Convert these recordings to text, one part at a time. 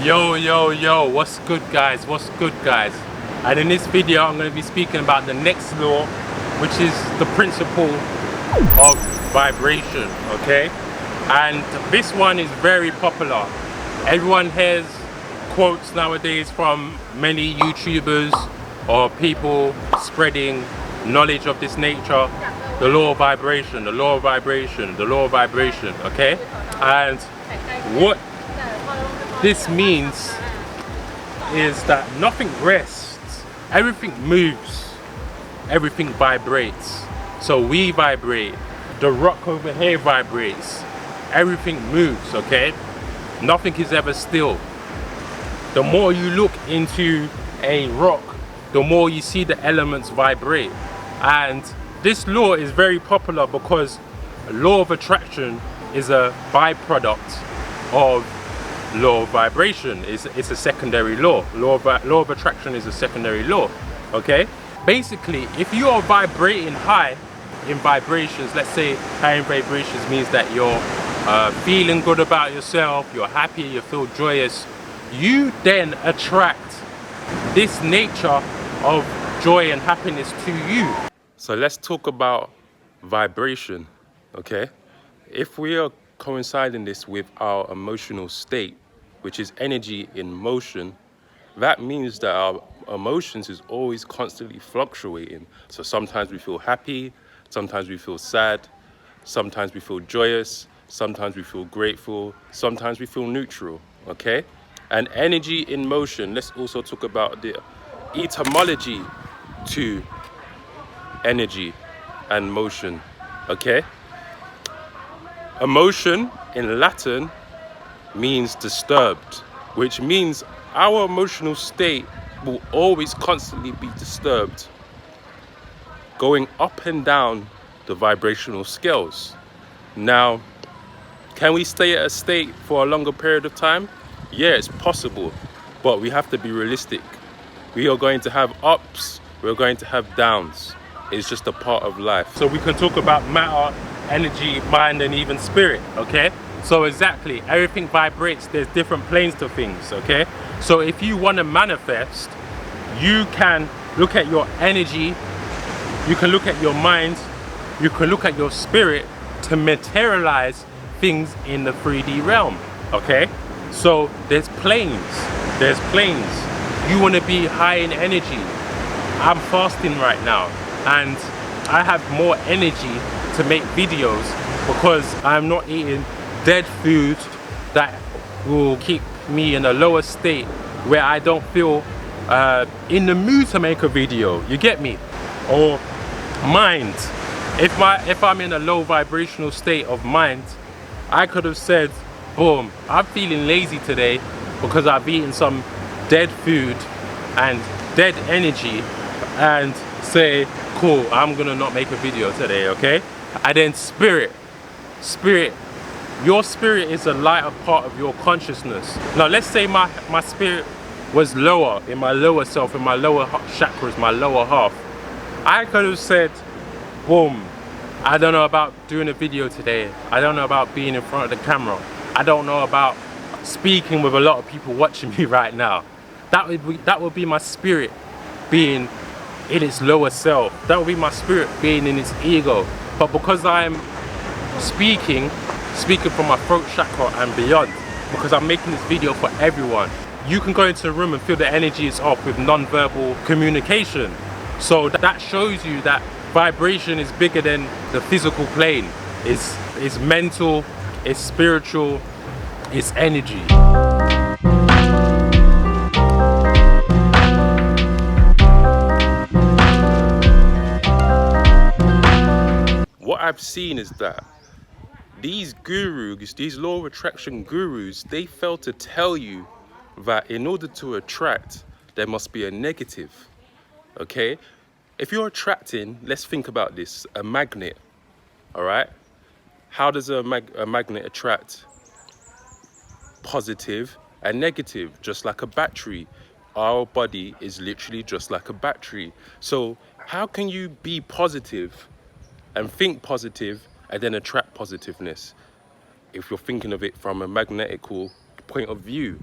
Yo, what's good guys, And in this video I'm going to be speaking about the next law, which is the principle of vibration, okay? And this one is very popular. Everyone hears quotes nowadays from many YouTubers or people spreading knowledge of this nature. The law of vibration, the law of vibration, the law of vibration, okay? And what this means is that nothing rests, everything moves, everything vibrates. So we vibrate, the rock over here vibrates, everything moves, okay? Nothing is ever still. The more you look into a rock, the more you see the elements vibrate. And this law is very popular because law of attraction is a byproduct of law of vibration. It's a secondary law. Law of attraction is a secondary law, okay? Basically, if you are vibrating high in vibrations, let's say high in vibrations means that you're feeling good about yourself, you're happy, you feel joyous, you then attract this nature of joy and happiness to you. So let's talk about vibration, okay? If we are coinciding this with our emotional state, which is energy in motion, that means that our emotions is always constantly fluctuating. So sometimes we feel happy, sometimes we feel sad, sometimes we feel joyous, sometimes we feel grateful, sometimes we feel neutral, okay? And energy in motion, let's also talk about the etymology to energy and motion, okay? Emotion in Latin means disturbed, which means our emotional state will always constantly be disturbed, going up and down the vibrational scales. Now, can we stay at a state for a longer period of time? Yeah, it's possible, but we have to be realistic. We are going to have ups, we're going to have downs. It's just a part of life. So we can talk about matter, energy, mind, and even spirit, okay? So exactly, everything vibrates. There's different planes to things, okay? So if you want to manifest, you can look at your energy, you can look at your mind, you can look at your spirit to materialize things in the 3D realm, okay? So there's planes. You want to be high in energy. I'm fasting right now, and I have more energy to make videos because I'm not eating dead food that will keep me in a lower state where I don't feel in the mood to make a video, you get me? Or mind, if I'm in a low vibrational state of mind, I could have said, boom, I'm feeling lazy today because I've eaten some dead food and dead energy, and say, cool, I'm gonna not make a video today, okay? And then spirit, your spirit is a lighter part of your consciousness. Now let's say my spirit was lower, in my lower self, in my lower chakras, my lower half. I could have said, boom, I don't know about doing a video today. I don't know about being in front of the camera. I don't know about speaking with a lot of people watching me right now. That would be my spirit being in its lower self. That would be my spirit being in its ego. But because I'm speaking from my throat chakra and beyond, because I'm making this video for everyone, you can go into a room and feel the energy is off with non-verbal communication. So that shows you that vibration is bigger than the physical plane. It's mental, it's spiritual, it's energy. What I've seen is that these gurus, these law of attraction gurus, they fail to tell you that in order to attract, there must be a negative, okay? If you're attracting, let's think about this, a magnet, all right? How does a magnet attract? Positive and negative, just like a battery. Our body is literally just like a battery. So how can you be positive and think positive and then attract positiveness if you're thinking of it from a magnetical point of view?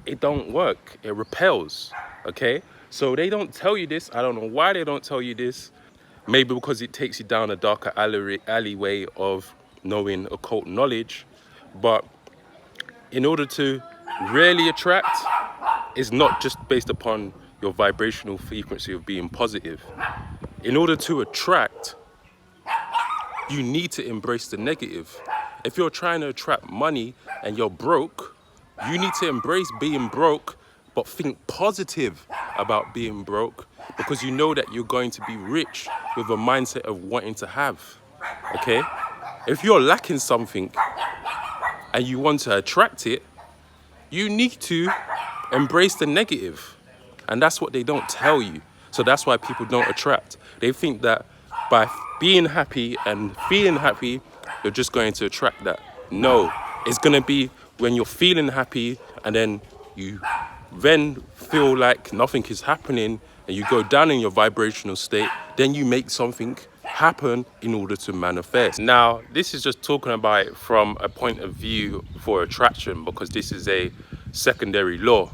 it don't work. It repels, okay? So they don't tell you this. I don't know why they don't tell you this. Maybe because it takes you down a darker alleyway of knowing occult knowledge. But in order to really attract, it's not just based upon your vibrational frequency of being positive. In order to attract, you need to embrace the negative. If you're trying to attract money and you're broke, you need to embrace being broke, but think positive about being broke, because you know that you're going to be rich with a mindset of wanting to have, okay? If you're lacking something and you want to attract it, you need to embrace the negative. And that's what they don't tell you. So that's why people don't attract. They think that by being happy and feeling happy, you're just going to attract that. No, it's going to be when you're feeling happy and then you then feel like nothing is happening and you go down in your vibrational state, then you make something happen in order to manifest. Now, this is just talking about it from a point of view for attraction, because this is a secondary law.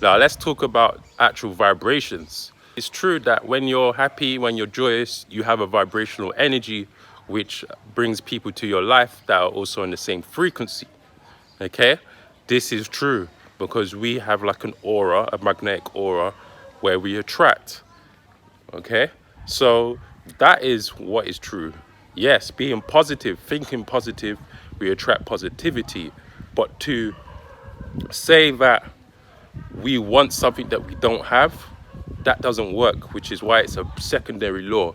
Now, let's talk about actual vibrations. It's true that when you're happy, when you're joyous, you have a vibrational energy which brings people to your life that are also on the same frequency, okay? This is true because we have like an aura, a magnetic aura, where we attract, okay? So that is what is true. Yes, being positive, thinking positive, we attract positivity. But to say that we want something that we don't have, that doesn't work, which is why it's a secondary law.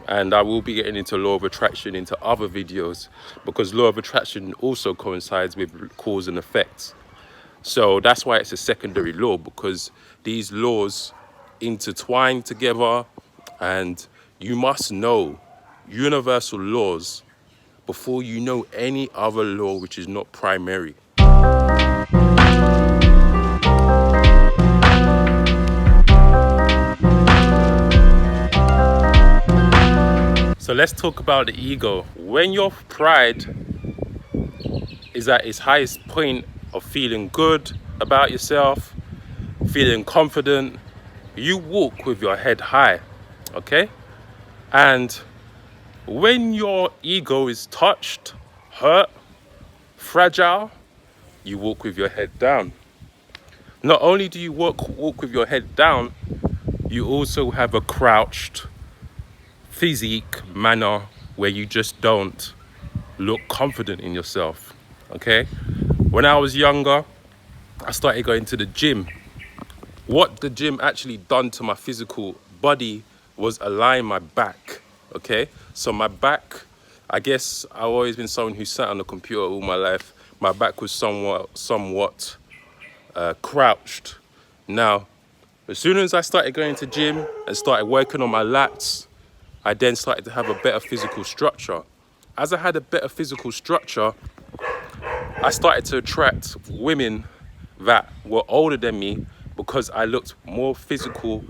And I will be getting into law of attraction into other videos, because law of attraction also coincides with cause and effects. So that's why it's a secondary law, because these laws intertwine together, and you must know universal laws before you know any other law which is not primary. So let's talk about the ego. When your pride is at its highest point of feeling good about yourself, feeling confident, you walk with your head high, okay? And when your ego is touched, hurt, fragile, you walk with your head down. Not only do you walk with your head down, you also have a crouched physique manner where you just don't look confident in yourself, okay? When I was younger, I started going to the gym. What the gym actually done to my physical body was align my back, okay? So my back, I guess I've always been someone who sat on the computer all my life. My back was somewhat crouched. Now, as soon as I started going to gym and started working on my lats, I then started to have a better physical structure. As I had a better physical structure, I started to attract women that were older than me, because I looked more physical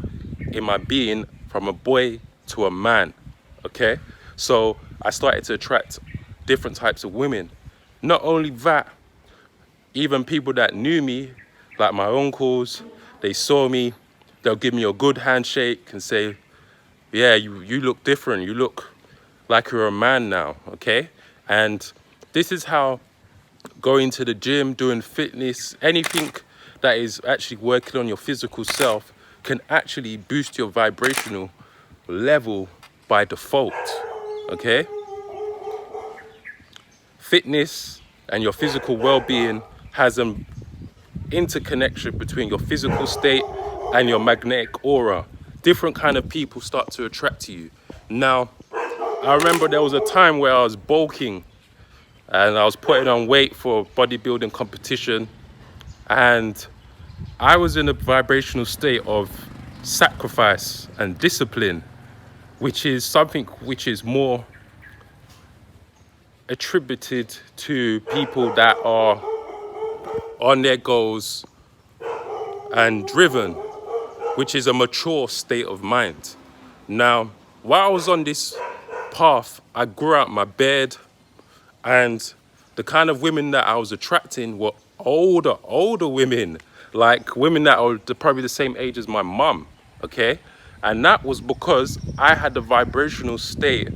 in my being from a boy to a man, okay? So I started to attract different types of women. Not only that, even people that knew me, like my uncles, they saw me, they'll give me a good handshake and say, yeah, you look different. You look like you're a man now, okay? And this is how going to the gym, doing fitness, anything that is actually working on your physical self can actually boost your vibrational level by default, okay? Fitness and your physical well-being has an interconnection between your physical state and your magnetic aura. Different kind of people start to attract to you. Now, I remember there was a time where I was bulking and I was putting on weight for a bodybuilding competition, and I was in a vibrational state of sacrifice and discipline, which is something which is more attributed to people that are on their goals and driven, which is a mature state of mind. Now, while I was on this path, I grew out my beard, and the kind of women that I was attracting were older women, like women that are probably the same age as my mum, okay? And that was because I had the vibrational state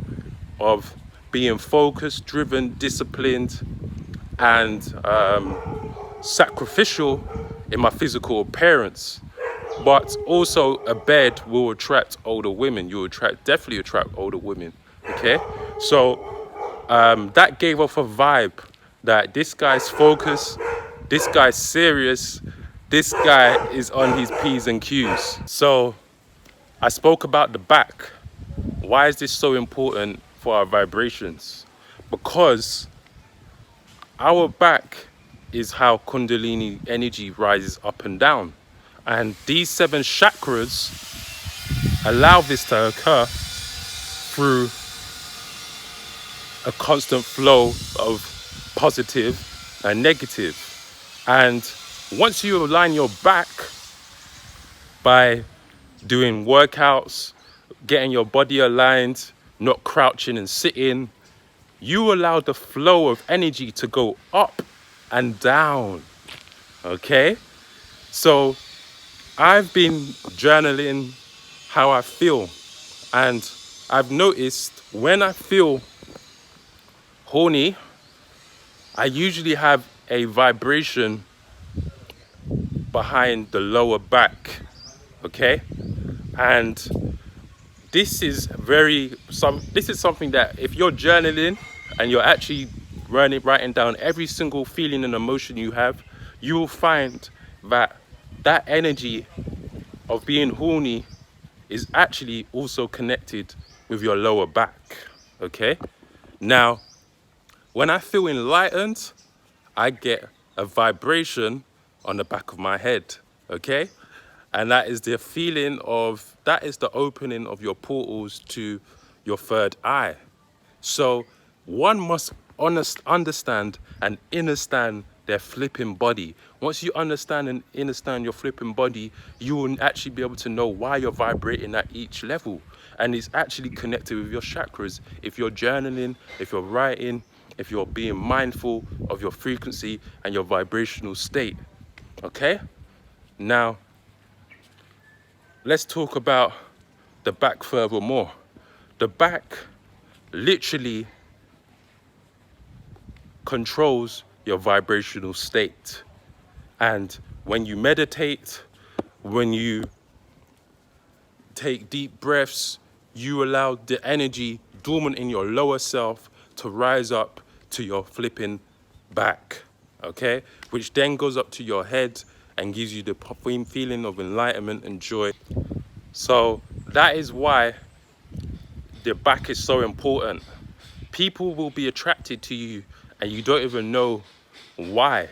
of being focused, driven, disciplined, and sacrificial in my physical appearance. But also a bed will attract older women. You definitely attract older women, okay? So that gave off a vibe that this guy's focused, this guy's serious, this guy is on his P's and Q's. So I spoke about the back. Why is this so important for our vibrations? Because our back is how Kundalini energy rises up and down. And these 7 chakras allow this to occur through a constant flow of positive and negative. And once you align your back by doing workouts, getting your body aligned, not crouching and sitting, you allow the flow of energy to go up and down, okay? So I've been journaling how I feel, and I've noticed when I feel horny, I usually have a vibration behind the lower back, okay? And this is something that if you're journaling and you're actually writing down every single feeling and emotion you have, you will find that that energy of being horny is actually also connected with your lower back, okay? Now, when I feel enlightened, I get a vibration on the back of my head, okay? And that is the feeling of, that is the opening of your portals to your third eye. So one must understand and understand their flipping body. Once you understand and understand your flipping body, you will actually be able to know why you're vibrating at each level. And it's actually connected with your chakras. If you're journaling, if you're writing, if you're being mindful of your frequency and your vibrational state, okay? Now, let's talk about the back furthermore. The back literally controls your vibrational state. And when you meditate, when you take deep breaths, you allow the energy dormant in your lower self to rise up to your flipping back, okay? Which then goes up to your head and gives you the feeling of enlightenment and joy. So that is why the back is so important. People will be attracted to you and you don't even know why.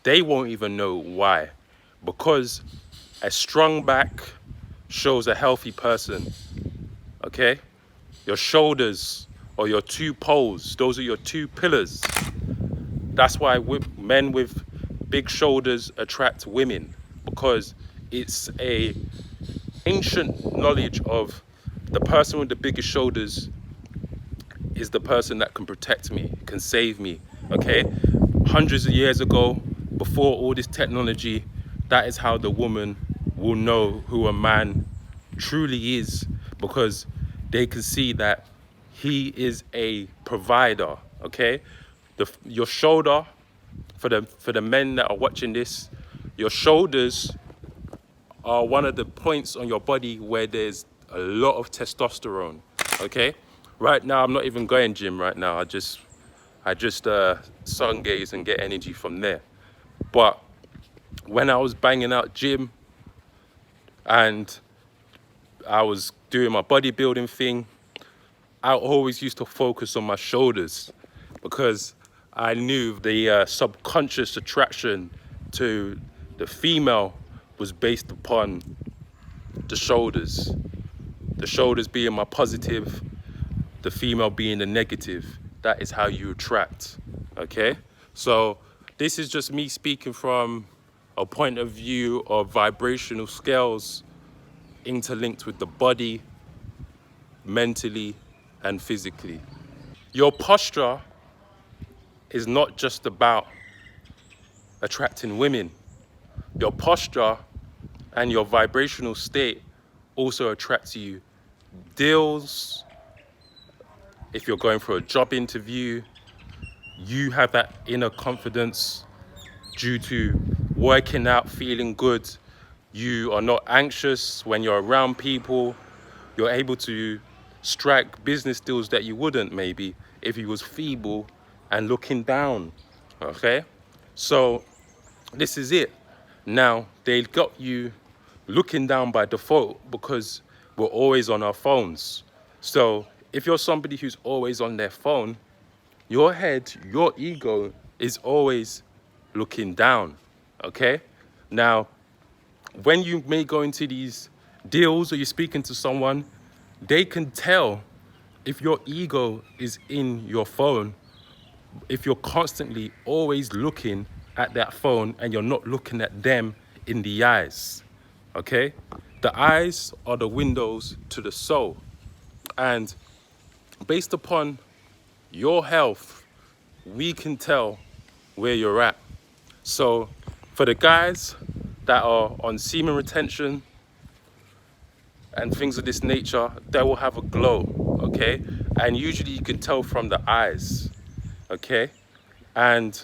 They won't even know why. Because a strong back shows a healthy person, okay? Your shoulders or your 2 poles, those are your 2 pillars. That's why men with big shoulders attract women, because it's a ancient knowledge of the person with the biggest shoulders is the person that can protect me, can save me, okay? Hundreds of years ago, before all this technology, that is how the woman will know who a man truly is, because they can see that he is a provider, okay? Your shoulder, for the men that are watching this, your shoulders are one of the points on your body where there's a lot of testosterone, okay? Right now, I'm not even going gym right now. I just sun gaze and get energy from there. But when I was banging out gym and I was doing my bodybuilding thing, I always used to focus on my shoulders because I knew the subconscious attraction to the female was based upon the shoulders. The shoulders being my positive, the female being the negative. That is how you attract, okay? So this is just me speaking from a point of view of vibrational scales interlinked with the body, mentally and physically. Your posture is not just about attracting women. Your posture and your vibrational state also attracts you deals. If you're going for a job interview, you have that inner confidence due to working out, feeling good. You are not anxious when you're around people. You're able to strike business deals that you wouldn't maybe if you was feeble and looking down, okay? So this is it. Now, they got you looking down by default because we're always on our phones. So if you're somebody who's always on their phone, your head, your ego is always looking down, okay? Now, when you may go into these deals or you're speaking to someone, they can tell if your ego is in your phone, if you're constantly always looking at that phone and you're not looking at them in the eyes, okay? The eyes are the windows to the soul. And based upon your health, we can tell where you're at. So for the guys that are on semen retention and things of this nature, they will have a glow, okay? And usually you can tell from the eyes, okay? And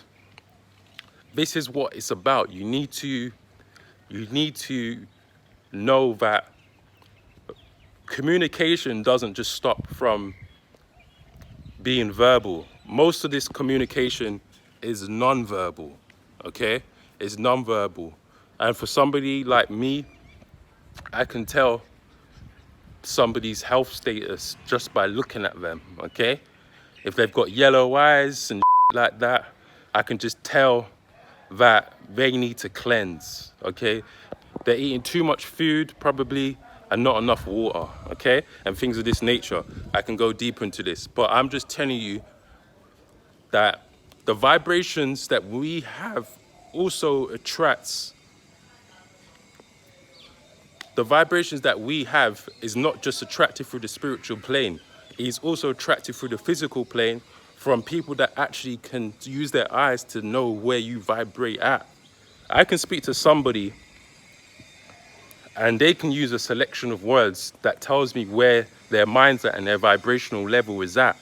this is what it's about. You need to know that communication doesn't just stop from being verbal. Most of this communication is non-verbal, okay? It's non-verbal. And for somebody like me, I can tell somebody's health status just by looking at them, okay? If they've got yellow eyes and like that, I can just tell that they need to cleanse, okay? They're eating too much food, probably, and not enough water, okay? And things of this nature. I can go deeper into this, but I'm just telling you that the vibrations that we have also attracts. The vibrations that we have is not just attracted through the spiritual plane. It is also attracted through the physical plane from people that actually can use their eyes to know where you vibrate at. I can speak to somebody and they can use a selection of words that tells me where their mind's at and their vibrational level is at.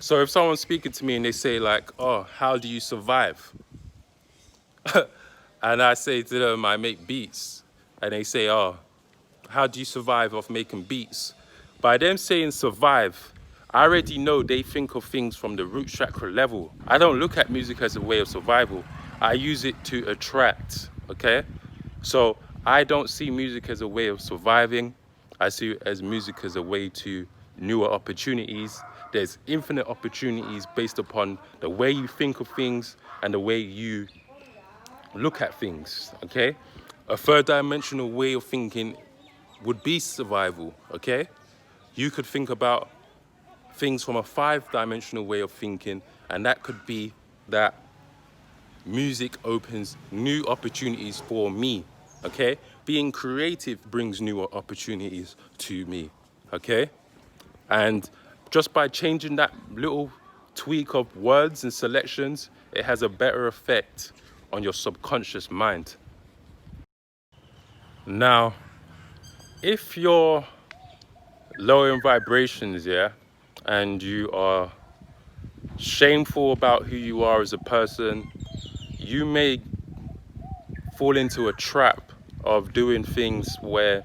So if someone's speaking to me and they say like, oh, how do you survive? And I say to them, I make beats. And they say, oh, how do you survive off making beats? By them saying survive, I already know they think of things from the root chakra level. I don't look at music as a way of survival. I use it to attract, okay? So I don't see music as a way of surviving. I see it as music as a way to newer opportunities. There's infinite opportunities based upon the way you think of things and the way you look at things, okay? A third dimensional way of thinking would be survival, okay? You could think about things from a 5-dimensional way of thinking, and that could be that music opens new opportunities for me, okay? Being creative brings new opportunities to me, okay? And just by changing that little tweak of words and selections, it has a better effect on your subconscious mind. Now, if you're low in vibrations, yeah, and you are shameful about who you are as a person, you may fall into a trap of doing things where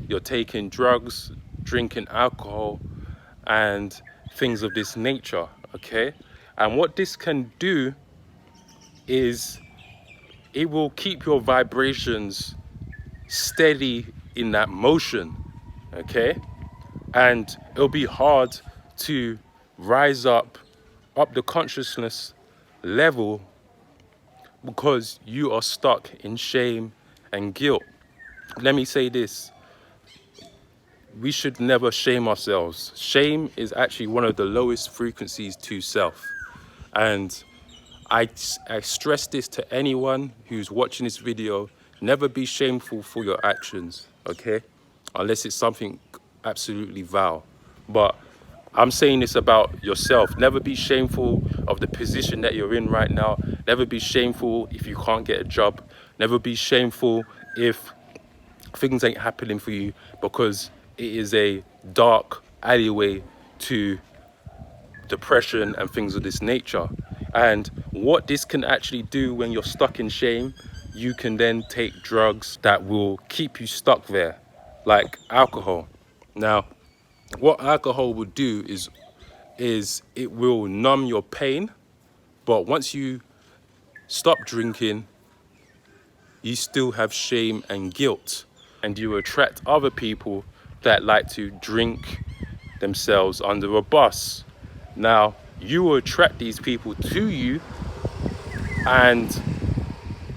you're taking drugs, drinking alcohol, and things of this nature, okay? And what this can do is it will keep your vibrations steady in that motion, okay? And it'll be hard to rise up the consciousness level because you are stuck in shame and guilt. Let me say this. We should never shame ourselves. Shame is actually one of the lowest frequencies to self. And I stress this to anyone who's watching this video. Never be shameful for your actions, okay? Unless it's something absolutely vile. But I'm saying this about yourself. Never be shameful of the position that you're in right now. Never be shameful if you can't get a job. Never be shameful if things ain't happening for you, because it is a dark alleyway to depression and things of this nature. And what this can actually do when you're stuck in shame, you can then take drugs that will keep you stuck there, like alcohol. Now, what alcohol will do is it will numb your pain, but once you stop drinking, you still have shame and guilt, and you attract other people that like to drink themselves under a bus. Now, you will attract these people to you, and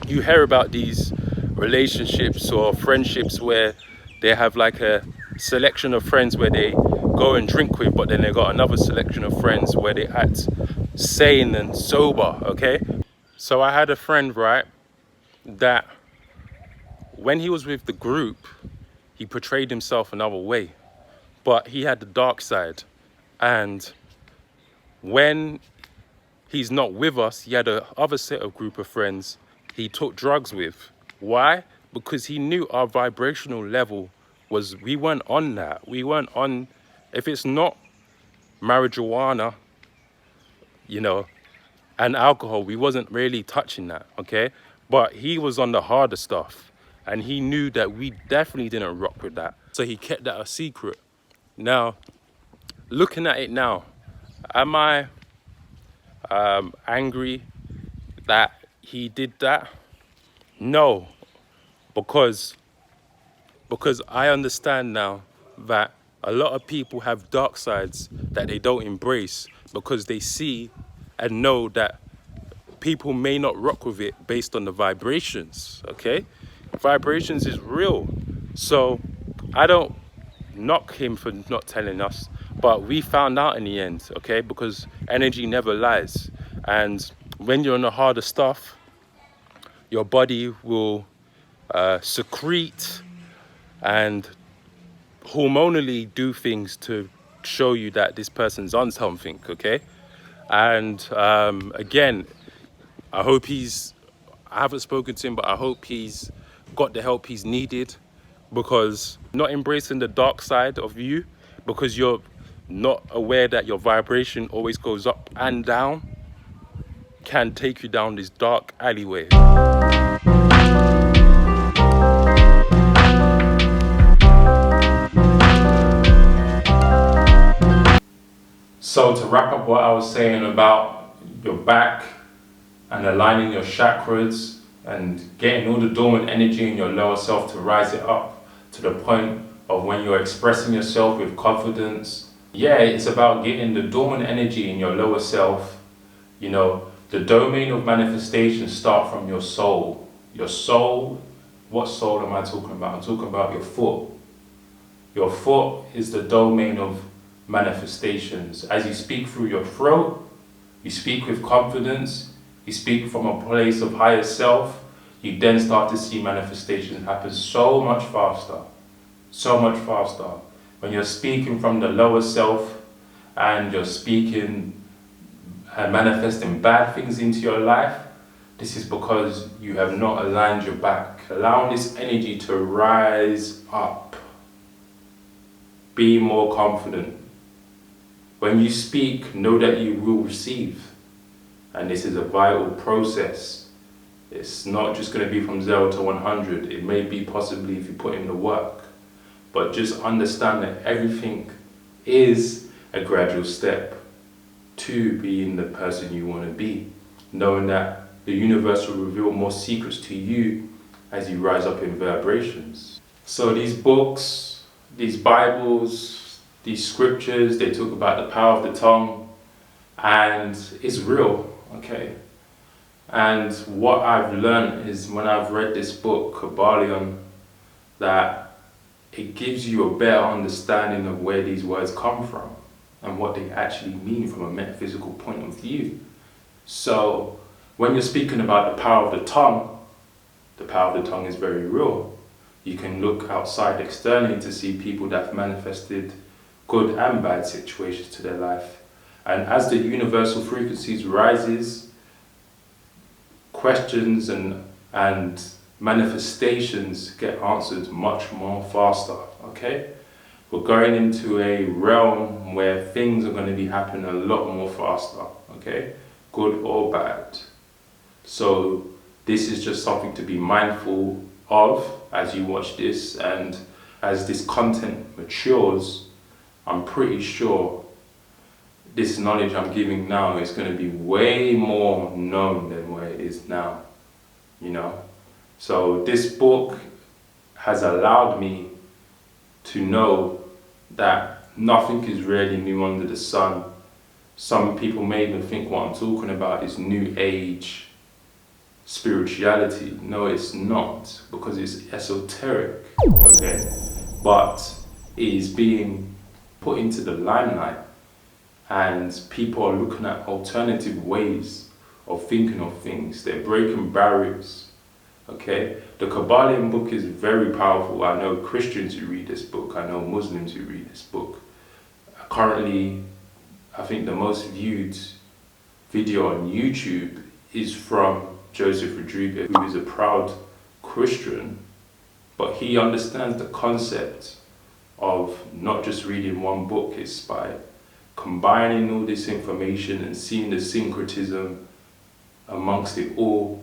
you hear about these relationships or friendships where they have like a selection of friends where they go and drink with, but then they got another selection of friends where they act sane and sober, okay? So I had a friend, right, that when he was with the group, he portrayed himself another way, but he had the dark side. And when he's not with us, he had a other set of group of friends he took drugs with. Why? Because he knew our vibrational level was, we weren't on that. We weren't on, if it's not marijuana, you know, and alcohol, we wasn't really touching that, okay? But he was on the harder stuff, and he knew that we definitely didn't rock with that. So he kept that a secret. Now, looking at it now, am I angry that he did that? No, because I understand now that a lot of people have dark sides that they don't embrace, because they see and know that people may not rock with it based on the vibrations, okay? Vibrations is real. So I don't knock him for not telling us, but we found out in the end, okay? Because energy never lies. And when you're on the harder stuff, your body will secrete and hormonally do things to show you that this person's on something, okay? And again, I haven't spoken to him, but I hope he's got the help he's needed, because not embracing the dark side of you, because you're not aware that your vibration always goes up and down, can take you down this dark alleyway. So to wrap up what I was saying about your back and aligning your chakras and getting all the dormant energy in your lower self to rise it up to the point of when you're expressing yourself with confidence. Yeah, it's about getting the dormant energy in your lower self. You know, the domain of manifestation start from your soul. Your soul, what soul am I talking about? I'm talking about your foot. Your foot is the domain of manifestations. As you speak through your throat, you speak with confidence, you speak from a place of higher self, you then start to see manifestations happen so much faster. So much faster. When you're speaking from the lower self and you're speaking and manifesting bad things into your life, this is because you have not aligned your back. Allow this energy to rise up. Be more confident. When you speak, know that you will receive. And this is a vital process. It's not just going to be from 0 to 100. It may be possibly if you put in the work. But just understand that everything is a gradual step to being the person you want to be. Knowing that the universe will reveal more secrets to you as you rise up in vibrations. So these books, these Bibles, these scriptures, they talk about the power of the tongue, and it's real, okay? And what I've learned is when I've read this book, Kybalion, that it gives you a better understanding of where these words come from and what they actually mean from a metaphysical point of view. So when you're speaking about the power of the tongue is very real. You can look outside externally to see people that have manifested good and bad situations to their life. And as the universal frequencies rises, questions and manifestations get answered much more faster, okay? We're going into a realm where things are going to be happening a lot more faster, okay? Good or bad. So this is just something to be mindful of as you watch this, and as this content matures, I'm pretty sure this knowledge I'm giving now is going to be way more known than what it is now, you know? So this book has allowed me to know that nothing is really new under the sun. Some people may even think what I'm talking about is new age spirituality. No, it's not, because it's esoteric, okay? But it is being put into the limelight, and people are looking at alternative ways of thinking of things. They're breaking barriers, okay? The Kybalion book is very powerful. I know Christians who read this book. I know Muslims who read this book. Currently, I think the most viewed video on YouTube is from Joseph Rodriguez, who is a proud Christian, but he understands the concept of not just reading one book. It's by combining all this information and seeing the syncretism amongst it all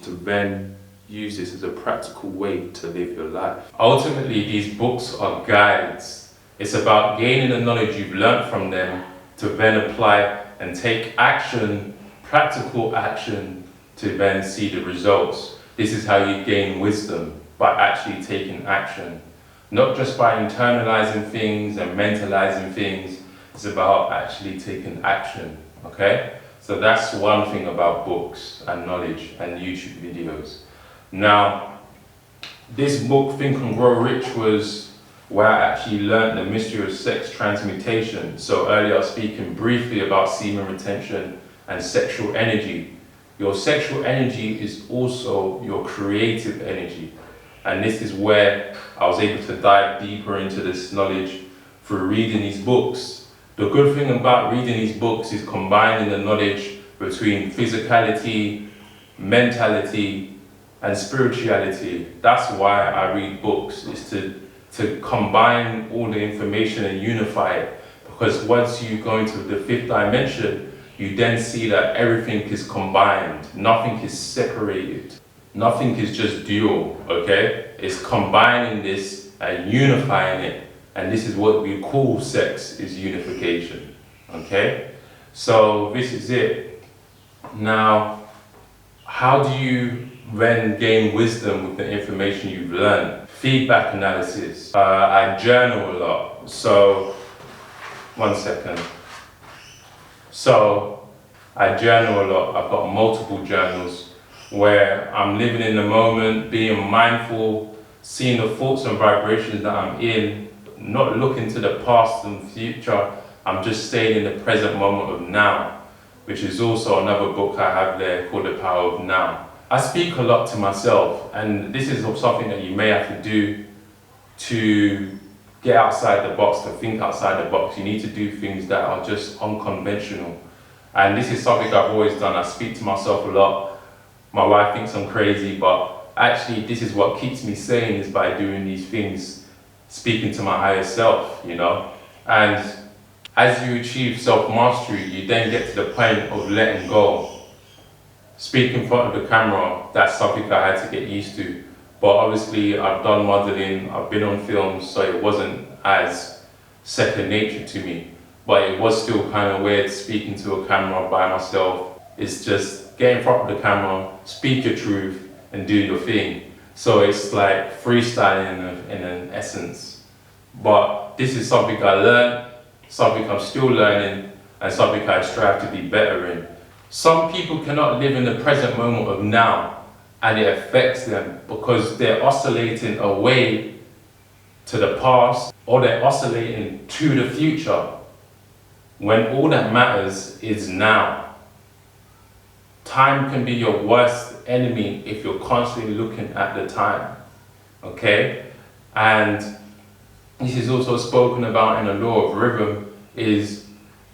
to then use this as a practical way to live your life. Ultimately, these books are guides. It's about gaining the knowledge you've learned from them to then apply and take action, practical action, to then see the results. This is how you gain wisdom, by actually taking action. Not just by internalizing things and mentalizing things, it's about actually taking action, okay? So that's one thing about books and knowledge and YouTube videos. Now, this book, Think and Grow Rich, was where I actually learned the mystery of sex transmutation. So earlier I was speaking briefly about semen retention and sexual energy. Your sexual energy is also your creative energy. And this is where I was able to dive deeper into this knowledge through reading these books. The good thing about reading these books is combining the knowledge between physicality, mentality, and spirituality. That's why I read books, is to combine all the information and unify it. Because once you go into the fifth dimension, you then see that everything is combined. Nothing is separated. Nothing is just dual, okay? It's combining this and unifying it. And this is what we call sex, is unification, okay? So this is it. Now, how do you then gain wisdom with the information you've learned? Feedback analysis. I journal a lot. So, one second. So, I journal a lot. I've got multiple journals where I'm living in the moment, being mindful, seeing the thoughts and vibrations that I'm in, not looking to the past and future. I'm just staying in the present moment of now, which is also another book I have there called The Power of Now. I speak a lot to myself, and this is something that you may have to do to get outside the box, to think outside the box. You need to do things that are just unconventional. And this is something I've always done. I speak to myself a lot. My wife thinks I'm crazy, but actually this is what keeps me sane, is by doing these things, speaking to my higher self, you know. And as you achieve self-mastery, you then get to the point of letting go. Speaking in front of the camera, that's something I had to get used to. But obviously I've done modeling, I've been on films, so it wasn't as second nature to me. But it was still kind of weird speaking to a camera by myself. It's just get in front of the camera, speak your truth, and do your thing. So it's like freestyling in an essence. But this is something I learned, something I'm still learning, and something I strive to be better in. Some people cannot live in the present moment of now, and it affects them because they're oscillating away to the past, or they're oscillating to the future, when all that matters is now. Time can be your worst enemy if you're constantly looking at the time, okay? And this is also spoken about in the law of rhythm, is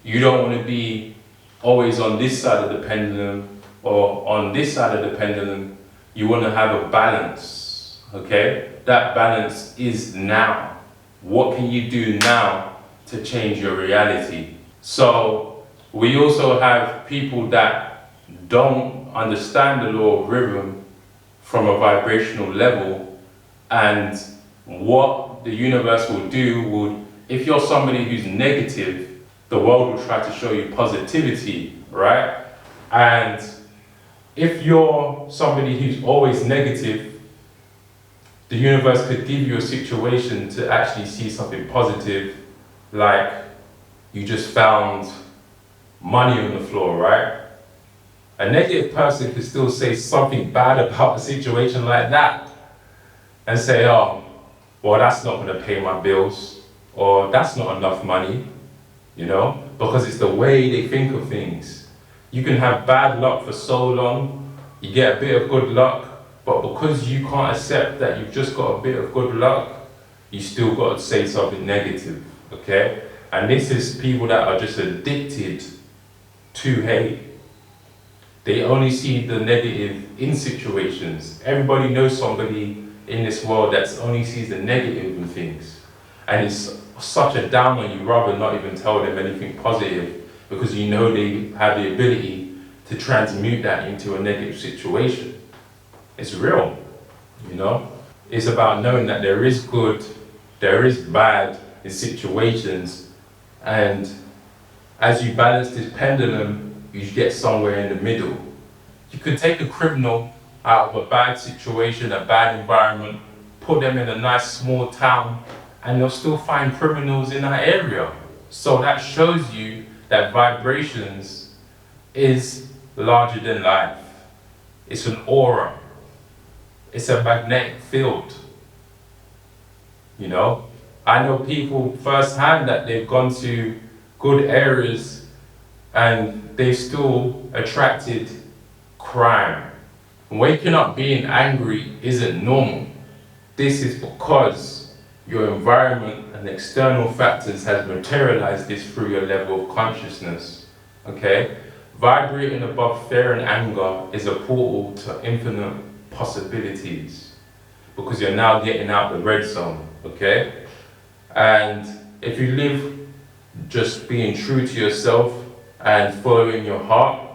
You don't want to be always on this side of the pendulum or on this side of the pendulum. You want to have a balance, okay? That balance is now. What can you do now to change your reality? So we also have people that don't understand the law of rhythm from a vibrational level, and what the universe will do would, if you're somebody who's negative, the world will try to show you positivity, right? And if you're somebody who's always negative, the universe could give you a situation to actually see something positive, like you just found money on the floor, right? A negative person could still say something bad about a situation like that and say, oh, well, that's not going to pay my bills, or that's not enough money, you know, because it's the way they think of things. You can have bad luck for so long, you get a bit of good luck, but because you can't accept that you've just got a bit of good luck, you still got to say something negative, okay? And this is people that are just addicted to hate. They only see the negative in situations. Everybody knows somebody in this world that only sees the negative in things. And it's such a down on you, rather not even tell them anything positive, because you know they have the ability to transmute that into a negative situation. It's real, you know? It's about knowing that there is good, there is bad in situations, and as you balance this pendulum, you get somewhere in the middle. You could take a criminal out of a bad situation, a bad environment, put them in a nice small town, and you'll still find criminals in that area. So that shows you that vibrations is larger than life. It's an aura. It's a magnetic field. You know, I know people firsthand that they've gone to good areas and they've still attracted crime. Waking up being angry isn't normal. This is because your environment and external factors has materialized this through your level of consciousness, okay? Vibrating above fear and anger is a portal to infinite possibilities, because you're now getting out the red zone, okay? And if you live just being true to yourself and following your heart,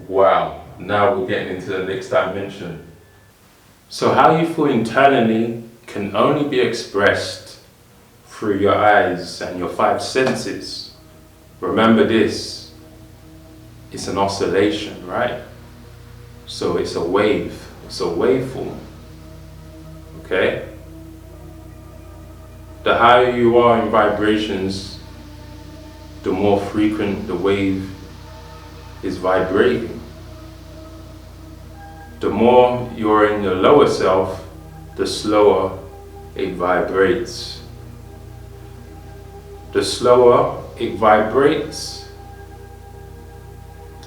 wow, now we're getting into the next dimension. So how you feel internally can only be expressed through your eyes and your five senses. Remember this, it's an oscillation, right? So it's a wave, it's a waveform, okay? The higher you are in vibrations, the more frequent the wave is vibrating. The more you're in the lower self, the slower it vibrates. The slower it vibrates,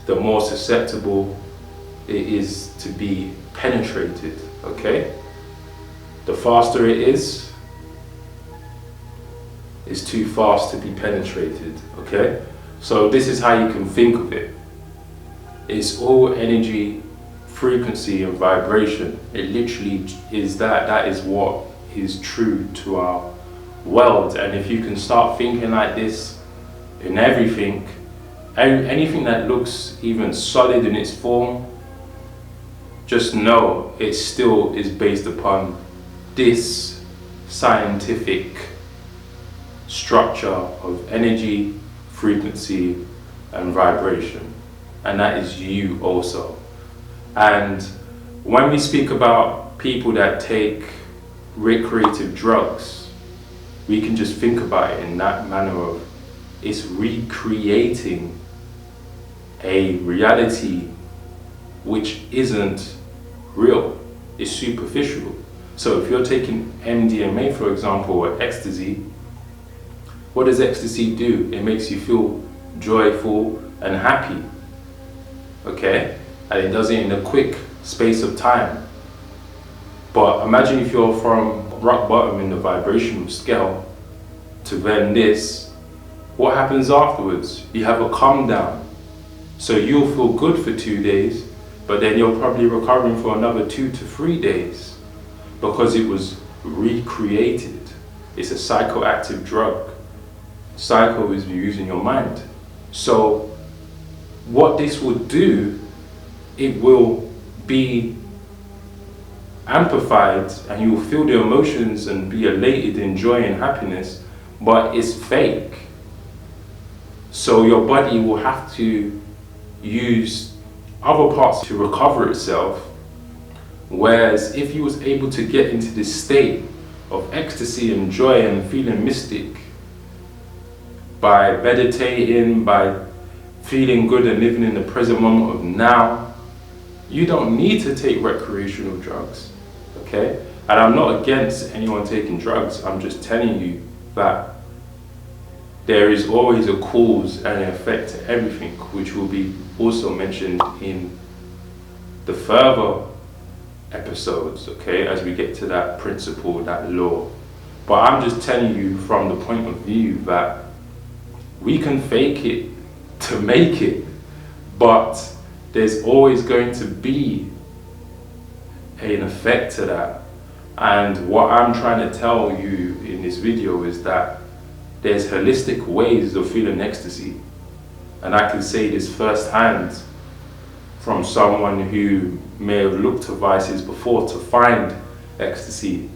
the more susceptible it is to be penetrated, okay? The faster it is, it's too fast to be penetrated, okay? So this is how you can think of it. It's all energy, frequency and vibration. It literally is that. That is what is true to our world. And if you can start thinking like this in everything, anything that looks even solid in its form, just know it still is based upon this scientific structure of energy, frequency and vibration. And that is you also. And when we speak about people that take recreative drugs, we can just think about it in that manner of it's recreating a reality which isn't real, it's superficial. So if you're taking MDMA, for example, or ecstasy, what does ecstasy do? It makes you feel joyful and happy, okay? And it does it in a quick space of time. But imagine if you're from rock bottom in the vibrational scale to then this, what happens afterwards? You have a calm down. So you'll feel good for 2 days, but then you're probably recovering for another 2 to 3 days because it was recreated. It's a psychoactive drug. Psycho is using your mind. So what this will do, it will be amplified and you will feel the emotions and be elated in joy and happiness, but it's fake. So your body will have to use other parts to recover itself. Whereas if you was able to get into this state of ecstasy and joy and feeling mystic by meditating, by feeling good and living in the present moment of now, you don't need to take recreational drugs, okay? And I'm not against anyone taking drugs, I'm just telling you that there is always a cause and an effect to everything, which will be also mentioned in the further episodes, okay, as we get to that principle, that law. But I'm just telling you from the point of view that we can fake it to make it, but there's always going to be an effect to that. And what I'm trying to tell you in this video is that there's holistic ways of feeling ecstasy. And I can say this firsthand from someone who may have looked to vices before to find ecstasy,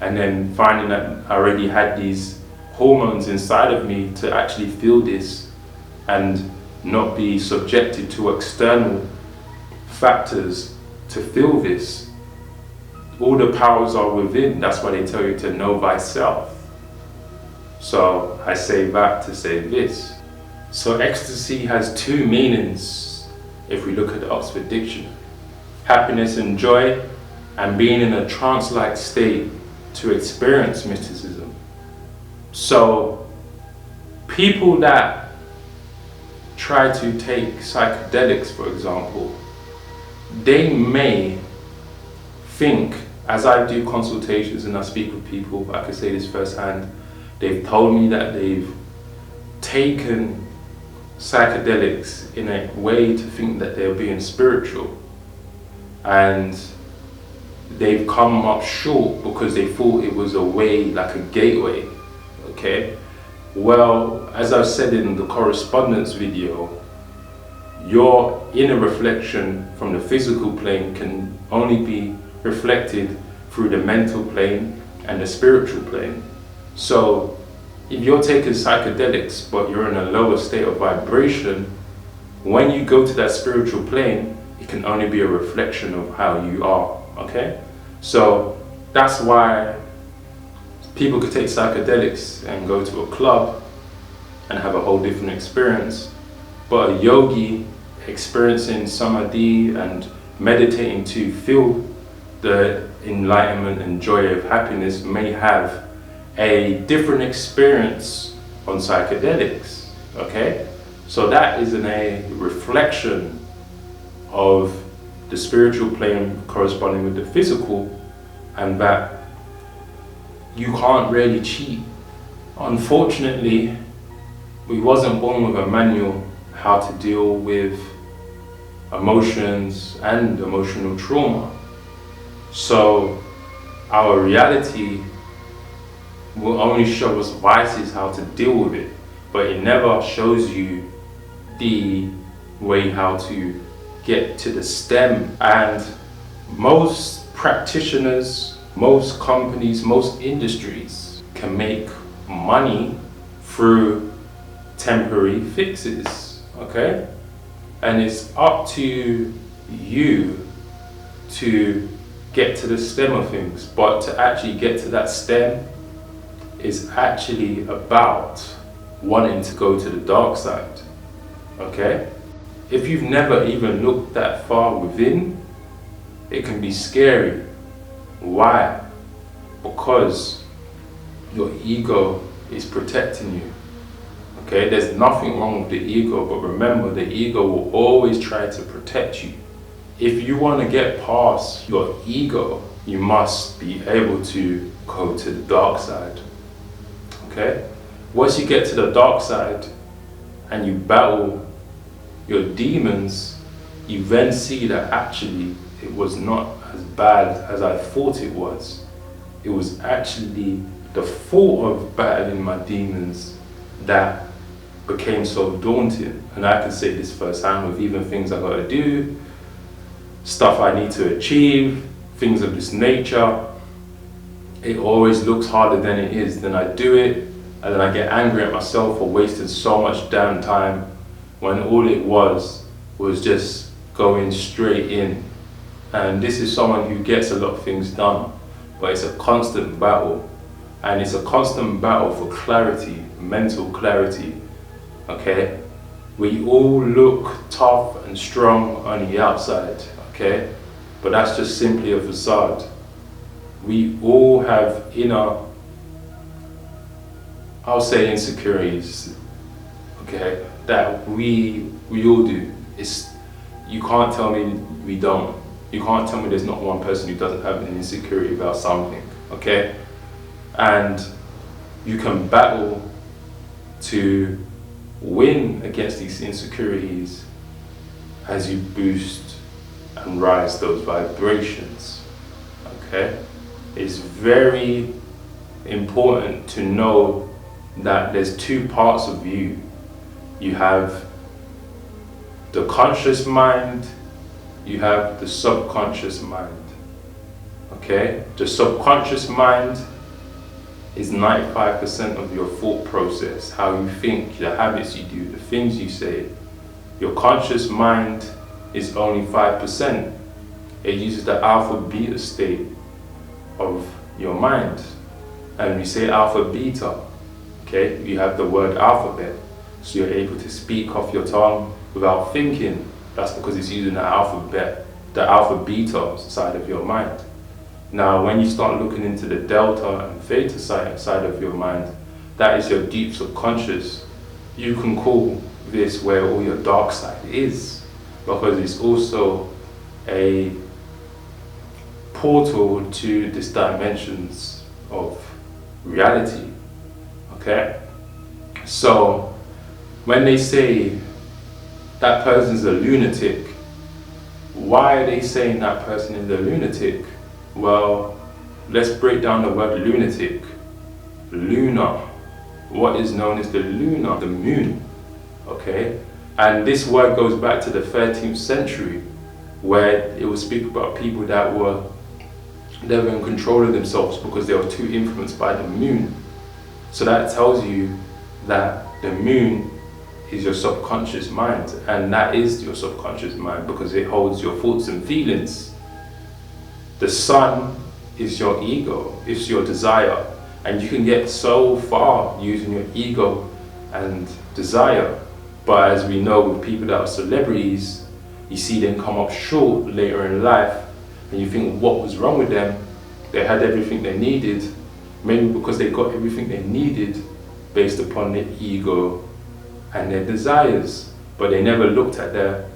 and then finding that I already had these hormones inside of me to actually feel this and not be subjected to external factors to feel this. All the powers are within. That's why they tell you to know thyself. So I say that to say this. So ecstasy has two meanings if we look at the Oxford Dictionary. Happiness and joy, and being in a trance-like state to experience mysticism. So people that try to take psychedelics, for example, they may think, as I do consultations and I speak with people, I can say this firsthand, they've told me that they've taken psychedelics in a way to think that they're being spiritual, and they've come up short because they thought it was a way, like a gateway, okay? Well, as I've said in the correspondence video, your inner reflection from the physical plane can only be reflected through the mental plane and the spiritual plane. So if you're taking psychedelics but you're in a lower state of vibration, when you go to that spiritual plane, it can only be a reflection of how you are, okay? So that's why people could take psychedelics and go to a club and have a whole different experience, but a yogi experiencing samadhi and meditating to feel the enlightenment and joy of happiness may have a different experience on psychedelics, okay? So that is a reflection of the spiritual plane corresponding with the physical, and that you can't really cheat. Unfortunately, we wasn't born with a manual how to deal with emotions and emotional trauma. So our reality will only show us vices how to deal with it, but it never shows you the way how to get to the stem. And most practitioners, most companies, most industries can make money through temporary fixes, okay? And it's up to you to get to the stem of things, but to actually get to that stem is actually about wanting to go to the dark side, okay? If you've never even looked that far within, it can be scary. Why? Because your ego is protecting you, okay? There's nothing wrong with the ego, but remember, the ego will always try to protect you. If you want to get past your ego, you must be able to go to the dark side, okay? once you get to the dark side and you battle your demons, you then see that actually it was not as bad as I thought it was. It was actually the thought of battling my demons that became so daunting. And I can say this firsthand with even things I gotta do, stuff I need to achieve, things of this nature. It always looks harder than it is. Then I do it, and then I get angry at myself for wasting so much damn time when all it was just going straight in. And this is someone who gets a lot of things done, but it's a constant battle. And it's a constant battle for clarity, mental clarity, okay? We all look tough and strong on the outside, okay? But that's just simply a facade. We all have inner, I'll say insecurities, okay? That we all do. You can't tell me we don't. You can't tell me there's not one person who doesn't have an insecurity about something, okay? And you can battle to win against these insecurities as you boost and rise those vibrations, okay? It's very important to know that there's two parts of you. You have the conscious mind, you have the subconscious mind, okay? The subconscious mind is 95% of your thought process, how you think, the habits you do, the things you say. Your conscious mind is only 5%. It uses the alpha beta state of your mind. And we say alpha beta, okay? You have the word alphabet, so you're able to speak off your tongue without thinking. That's because it's using the alphabet, the alpha beta side of your mind. Now, when you start looking into the delta and theta side of your mind, that is your deep subconscious. You can call this where all your dark side is, because it's also a portal to these dimensions of reality, okay? So, when they say that person's a lunatic, why are they saying that person is a lunatic? Well, let's break down the word lunatic. Lunar. What is known as the lunar? The moon. Okay? And this word goes back to the 13th century, where it will speak about people that were never in control of themselves because they were too influenced by the moon. So that tells you that the moon is your subconscious mind, and that is your subconscious mind because it holds your thoughts and feelings. The sun is your ego, it's your desire, and you can get so far using your ego and desire. But as we know with people that are celebrities, you see them come up short later in life, and you think, what was wrong with them? They had everything they needed, maybe because they got everything they needed based upon their ego and their desires, but they never looked at their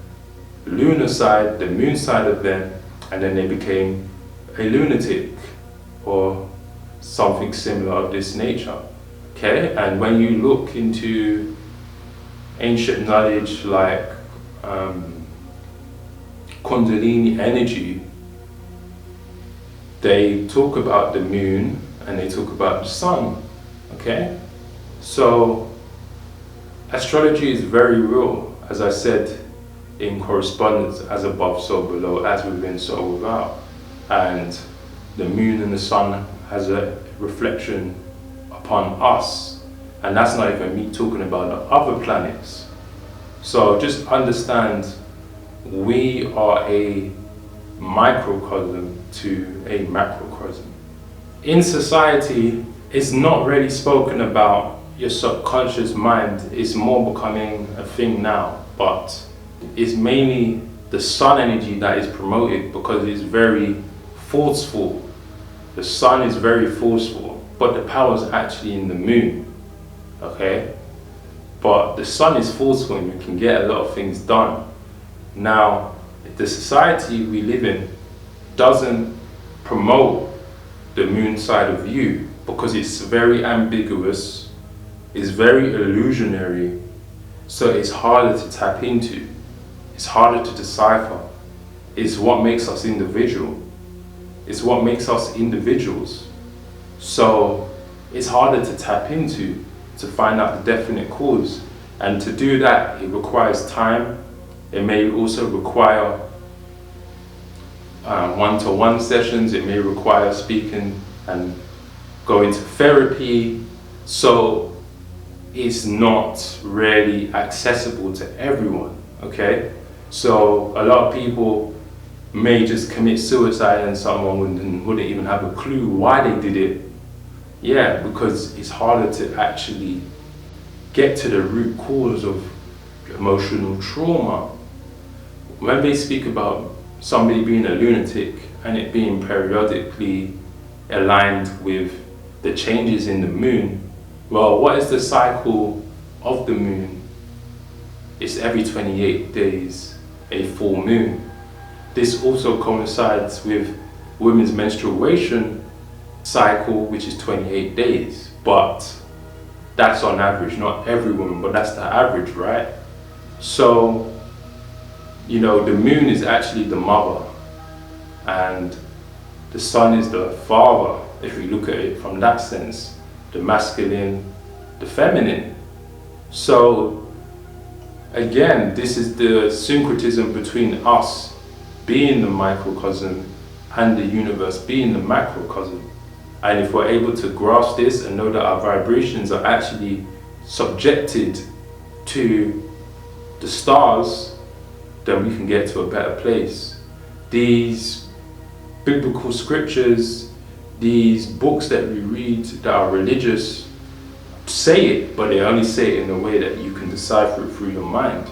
lunar side, the moon side of them, and then they became a lunatic or something similar of this nature, okay? And when you look into ancient knowledge like Kundalini energy, they talk about the moon and they talk about the sun, okay? So astrology is very real, as I said, in correspondence, as above so below, as within so without. And the moon and the sun has a reflection upon us, and that's not even me talking about the other planets. So just understand, we are a microcosm to a macrocosm. In society, it's not really spoken about your subconscious mind. It's more becoming a thing now, but it's mainly the sun energy that is promoted because it's very forceful. The sun is very forceful, but the power is actually in the moon, okay? But the sun is forceful and you can get a lot of things done. Now, the society we live in doesn't promote the moon side of you because it's very ambiguous is very illusionary, so it's harder to tap into, it's harder to decipher. It's what makes us individual. It's what makes us individuals. So it's harder to tap into, to find out the definite cause. And to do that, it requires time. It may also require one-to-one sessions. It may require speaking and going to therapy. So it's not really accessible to everyone, okay? So a lot of people may just commit suicide and someone wouldn't even have a clue why they did it. Yeah, because it's harder to actually get to the root cause of emotional trauma. When they speak about somebody being a lunatic and it being periodically aligned with the changes in the moon, well, what is the cycle of the moon? It's every 28 days, a full moon. This also coincides with women's menstruation cycle, which is 28 days. But that's on average, not every woman, but that's the average, right? So, you know, the moon is actually the mother and the sun is the father, if we look at it from that sense, the masculine, the feminine. So again, this is the syncretism between us being the microcosm and the universe being the macrocosm. And if we're able to grasp this and know that our vibrations are actually subjected to the stars, then we can get to a better place. These biblical scriptures, these books that we read that are religious, say it, but they only say it in a way that you can decipher it through your mind.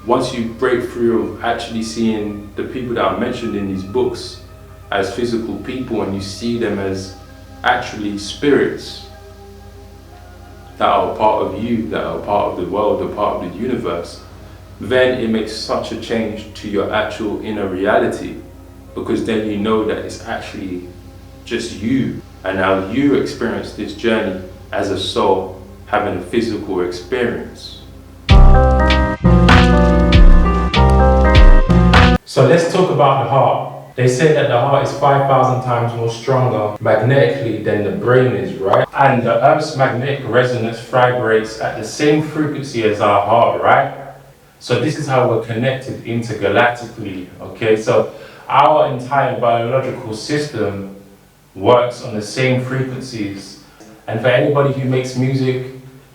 Once you break through of actually seeing the people that are mentioned in these books as physical people, and you see them as actually spirits that are a part of you, that are a part of the world, a part of the universe, then it makes such a change to your actual inner reality, because then you know that it's actually just you, and now you experience this journey as a soul having a physical experience. So let's talk about the heart. They say that the heart is 5,000 times more stronger magnetically than the brain is, right? And the Earth's magnetic resonance vibrates at the same frequency as our heart, right? So this is how we're connected intergalactically, okay? So our entire biological system works on the same frequencies. And for anybody who makes music,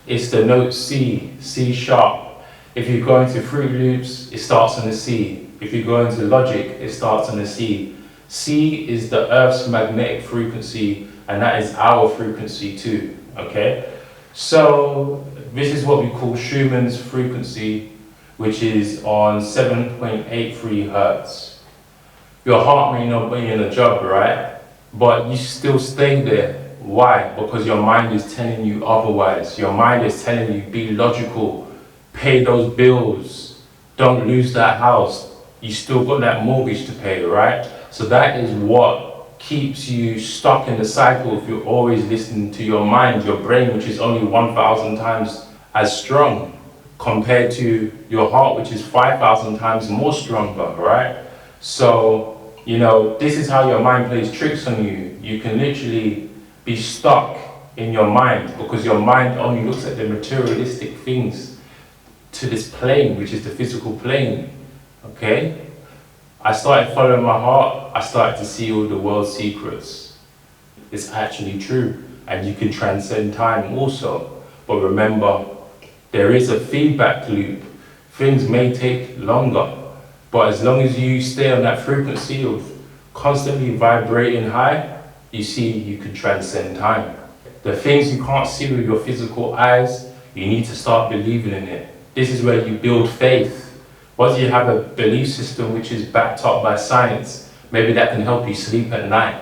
it's the note C, C sharp. If you go into Fruit Loops, it starts on the C. If you go into Logic, it starts on the C. C is the Earth's magnetic frequency, and that is our frequency too, okay? So this is what we call Schumann's frequency, which is on 7.83 Hertz. Your heart may not be in a job, right? But you still stay there. Why? Because your mind is telling you otherwise. Your mind is telling you, be logical, pay those bills, don't lose that house. You still got that mortgage to pay, right? So that is what keeps you stuck in the cycle if you're always listening to your mind, your brain, which is only 1,000 times as strong compared to your heart, which is 5,000 times more stronger, right? So, you know, this is how your mind plays tricks on you. You can literally be stuck in your mind because your mind only looks at the materialistic things to this plane, which is the physical plane. Okay, I started following my heart. I started to see all the world's secrets. It's actually true, and you can transcend time also. But remember, there is a feedback loop. Things may take longer, but as long as you stay on that frequency of constantly vibrating high, you see you can transcend time. The things you can't see with your physical eyes, you need to start believing in it. This is where you build faith. Once you have a belief system which is backed up by science, maybe that can help you sleep at night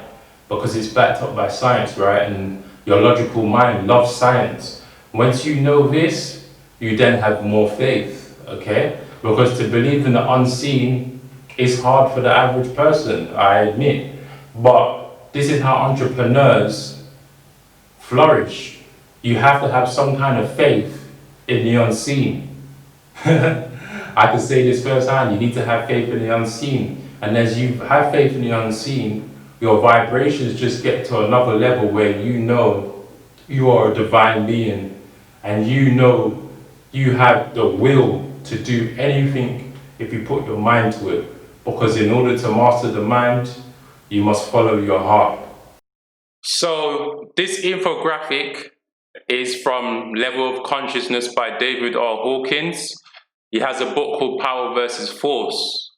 because it's backed up by science, right? And your logical mind loves science. Once you know this, you then have more faith, okay? Because to believe in the unseen is hard for the average person, I admit. But this is how entrepreneurs flourish. you have to have some kind of faith in the unseen. I can say this firsthand, you need to have faith in the unseen. And as you have faith in the unseen, your vibrations just get to another level where you know you are a divine being, and you know you have the will to do anything if you put your mind to it. Because in order to master the mind, you must follow your heart. So this infographic is from Level of Consciousness by David R. Hawkins. He has a book called Power versus Force,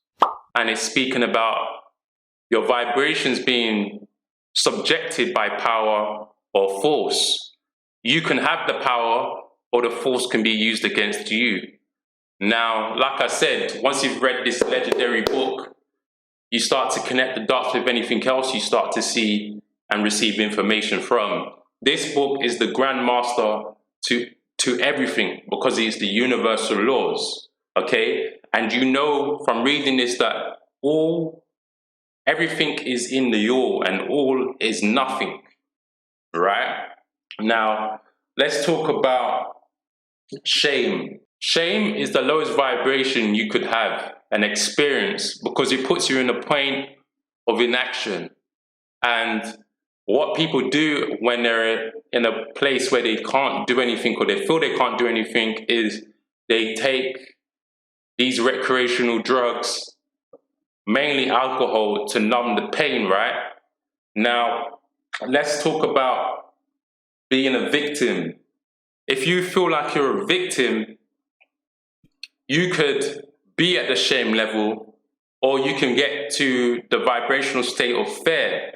and it's speaking about your vibrations being subjected by power or force. You can have the power, or the force can be used against you. Now, like I said, once you've read this legendary book, you start to connect the dots with anything else you start to see and receive information from. This book is the grandmaster to everything, because it's the universal laws, okay? And you know from reading this that everything is in the all, and all is nothing, right? Now, let's talk about shame. Shame is the lowest vibration you could have and experience, because it puts you in a point of inaction. And what people do when they're in a place where they can't do anything, or they feel they can't do anything, is they take these recreational drugs, mainly alcohol, to numb the pain, right? Now, let's talk about being a victim. If you feel like you're a victim, you could be at the shame level, or you can get to the vibrational state of fear.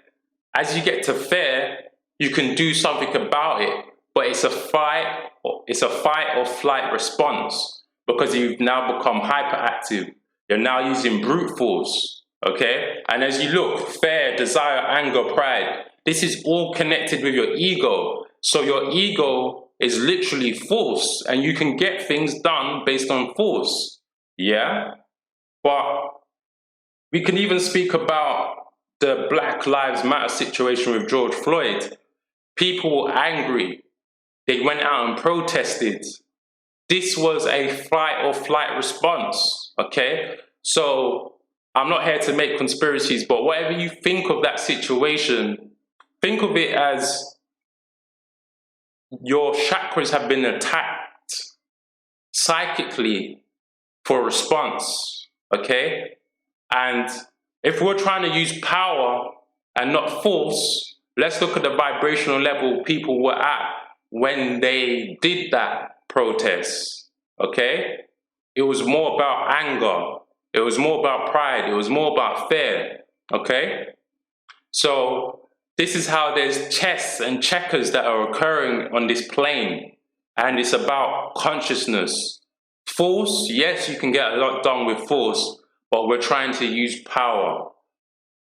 As you get to fear, you can do something about it, but it's a fight or flight response, because you've now become hyperactive. You're now using brute force, okay? And as you look, fear, desire, anger, pride, this is all connected with your ego. So your ego is literally force, and you can get things done based on force, yeah? But we can even speak about the Black Lives Matter situation with George Floyd. People were angry. They went out and protested. This was a fight or flight response, okay? So I'm not here to make conspiracies, but whatever you think of that situation, think of it as your chakras have been attacked psychically for a response, okay? And if we're trying to use power and not force, let's look at the vibrational level people were at when they did that protest, okay? It was more about anger. It was more about pride. It was more about fear, okay? So this is how there's chess and checkers that are occurring on this plane, and it's about consciousness. Force, yes, you can get a lot done with force, but we're trying to use power.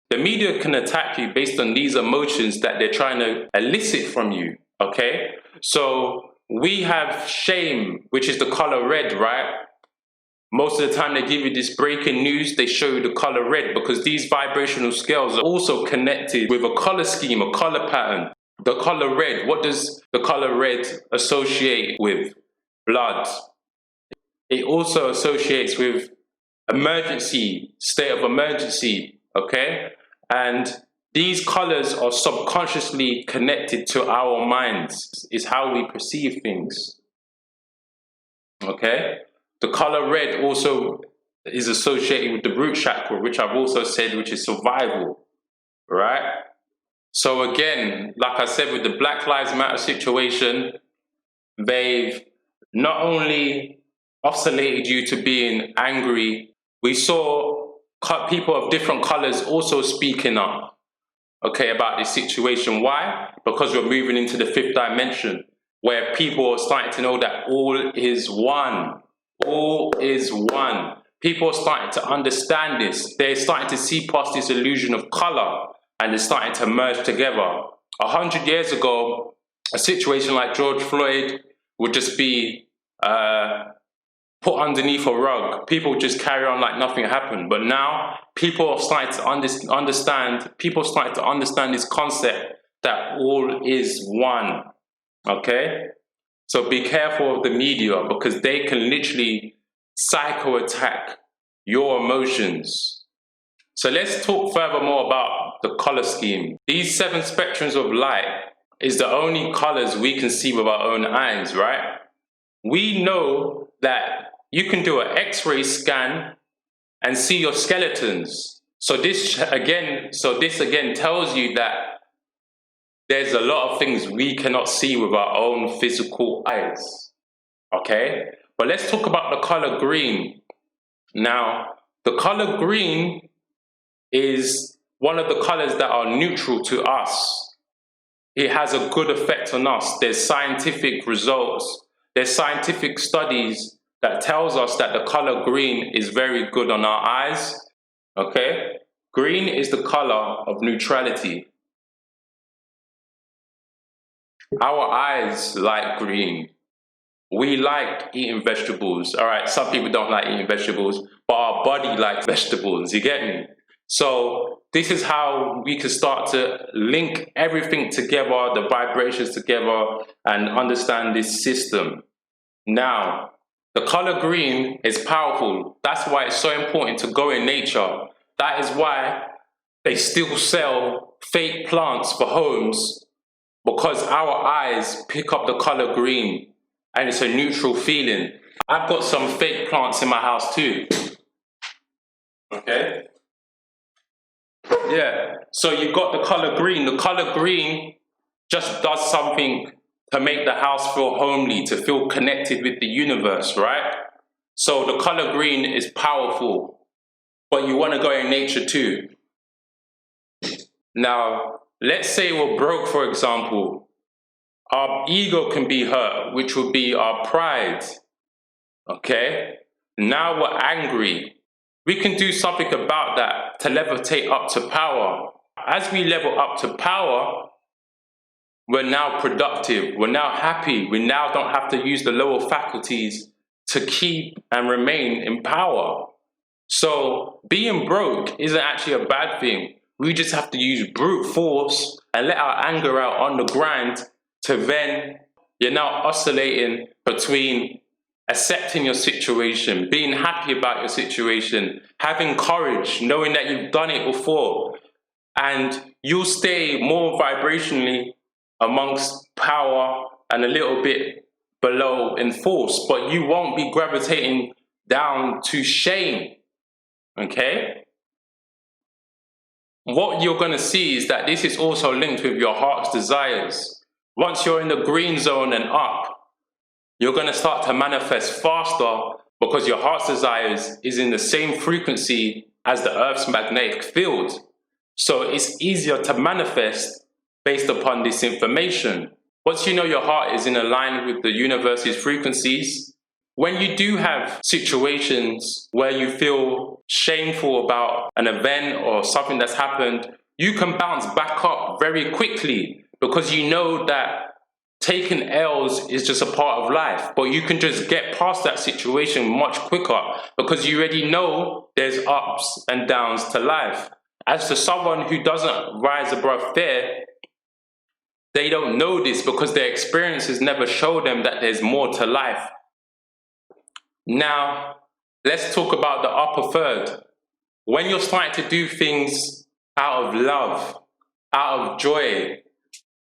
The media can attack you based on these emotions that they're trying to elicit from you, okay? So we have shame, which is the color red, right? Most of the time they give you this breaking news, they show you the color red, because these vibrational scales are also connected with a color scheme, a color pattern. The color red, what does the color red associate with? Blood. It also associates with emergency, state of emergency, okay? And these colors are subconsciously connected to our minds, is how we perceive things, okay? The color red also is associated with the root chakra, which I've also said, which is survival, right? So again, like I said, with the Black Lives Matter situation, they've not only oscillated you to being angry, we saw people of different colors also speaking up, okay, about this situation. Why? Because we're moving into the fifth dimension, where people are starting to know that all is one. All is one. People are starting to understand this. They're starting to see past this illusion of color, and they're starting to merge together. 100 years ago, a situation like George Floyd would just be put underneath a rug. People just carry on like nothing happened. But now people are starting to understand this concept that all is one. Okay? So be careful of the media, because they can literally psycho attack your emotions. So let's talk furthermore about the color scheme. These 7 spectrums of light is the only colors we can see with our own eyes, right? We know that you can do an X-ray scan and see your skeletons. So this again tells you that there's a lot of things we cannot see with our own physical eyes. Okay? But let's talk about the color green. Now, the color green is one of the colors that are neutral to us. It has a good effect on us. There's scientific results, there's scientific studies that tells us that the color green is very good on our eyes. Okay? Green is the color of neutrality. Our eyes like green. We like eating vegetables. All right, some people don't like eating vegetables, but our body likes vegetables. You get me? So this is how we can start to link everything together, the vibrations together, and understand this system. Now, the color green is powerful. That's why it's so important to go in nature. That is why they still sell fake plants for homes, because our eyes pick up the color green and it's a neutral feeling. I've got some fake plants in my house too. Okay? Yeah, so you've got the color green. The color green just does something to make the house feel homely, to feel connected with the universe, right? So the color green is powerful, but you want to go in nature too. Now, let's say we're broke, for example. Our ego can be hurt, which would be our pride. Okay? Now we're angry. We can do something about that to levitate up to power. As we level up to power, we're now productive, we're now happy, we now don't have to use the lower faculties to keep and remain in power. So being broke isn't actually a bad thing. We just have to use brute force and let our anger out on the grind, to then you're now oscillating between accepting your situation, being happy about your situation, having courage, knowing that you've done it before, and you'll stay more vibrationally amongst power and a little bit below in force, but you won't be gravitating down to shame. Okay? What you're going to see is that this is also linked with your heart's desires. Once you're in the green zone and up, you're going to start to manifest faster, because your heart's desires is in the same frequency as the Earth's magnetic field. So it's easier to manifest based upon this information. Once you know your heart is in alignment with the universe's frequencies, when you do have situations where you feel shameful about an event or something that's happened, you can bounce back up very quickly, because you know that taking L's is just a part of life, but you can just get past that situation much quicker, because you already know there's ups and downs to life. As to someone who doesn't rise above fear, they don't know this because their experiences never show them that there's more to life. Now, let's talk about the upper third. When you're starting to do things out of love, out of joy,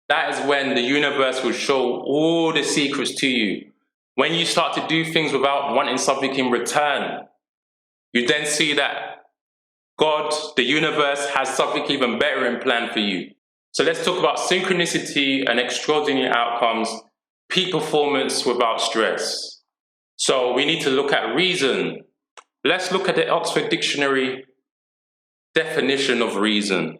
that is when the universe will show all the secrets to you. When you start to do things without wanting something in return, you then see that God, the universe, has something even better in plan for you. So let's talk about synchronicity and extraordinary outcomes, peak performance without stress. So we need to look at reason. Let's look at the Oxford Dictionary definition of reason.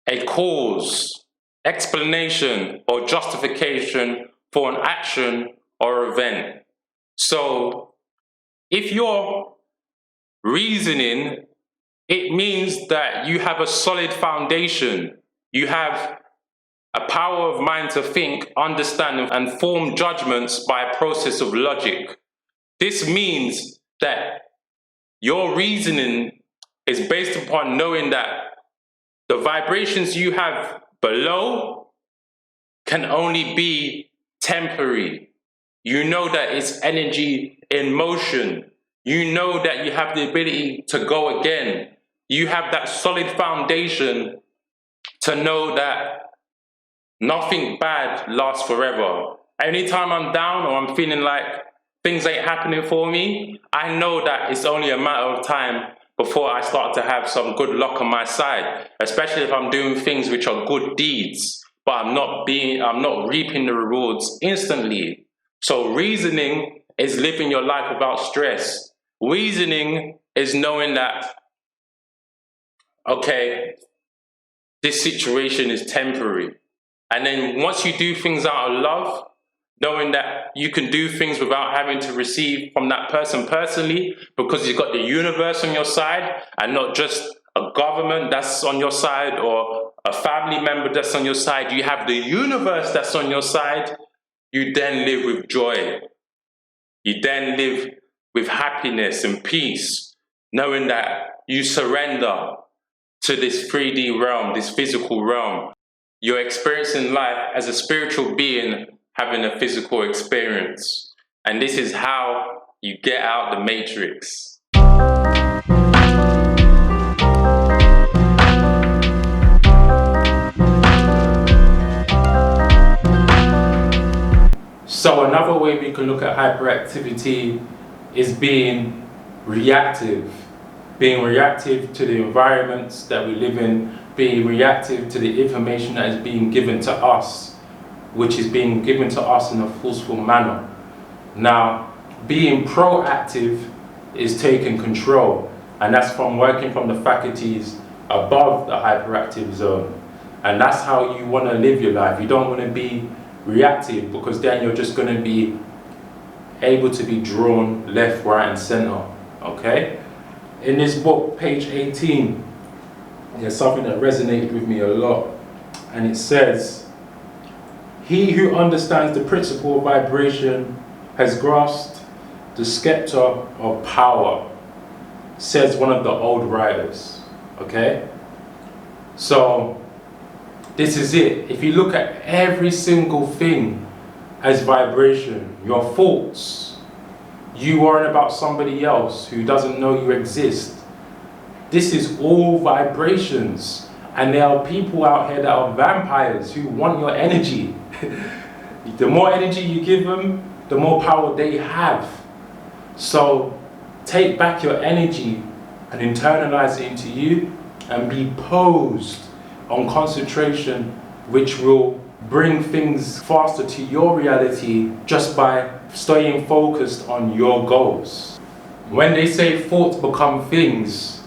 A cause, explanation, or justification for an action or event. So if you're reasoning, it means that you have a solid foundation. You have a power of mind to think, understand, and form judgments by a process of logic. This means that your reasoning is based upon knowing that the vibrations you have below can only be temporary. You know that it's energy in motion. You know that you have the ability to go again. You have that solid foundation to know that nothing bad lasts forever. Anytime I'm down or I'm feeling like things ain't happening for me, I know that it's only a matter of time before I start to have some good luck on my side, especially if I'm doing things which are good deeds, but I'm not reaping the rewards instantly. So reasoning is living your life without stress. Reasoning is knowing that, okay, this situation is temporary. And then once you do things out of love, knowing that you can do things without having to receive from that person personally, because you've got the universe on your side and not just a government that's on your side or a family member that's on your side. You have the universe that's on your side. You then live with joy. You then live with happiness and peace, knowing that you surrender to this 3D realm, this physical realm. You're experiencing life as a spiritual being having a physical experience. And this is how you get out the matrix. So another way we can look at hyperactivity is being reactive. Being reactive to the environments that we live in, being reactive to the information that is being given to us, which is being given to us in a forceful manner. Now, being proactive is taking control, and that's from working from the faculties above the hyperactive zone. And that's how you want to live your life. You don't want to be reactive, because then you're just going to be able to be drawn left, right, and center. Okay? In this book, page 18, there's something that resonated with me a lot, and it says, "He who understands the principle of vibration has grasped the scepter of power," says one of the old writers. Okay? So, this is it. If you look at every single thing as vibration, your thoughts, you worrying about somebody else who doesn't know you exist, this is all vibrations. And there are people out here that are vampires who want your energy. The more energy you give them, the more power they have. So take back your energy and internalize it into you, and be posed on concentration, which will bring things faster to your reality just by staying focused on your goals. When they say thoughts become things,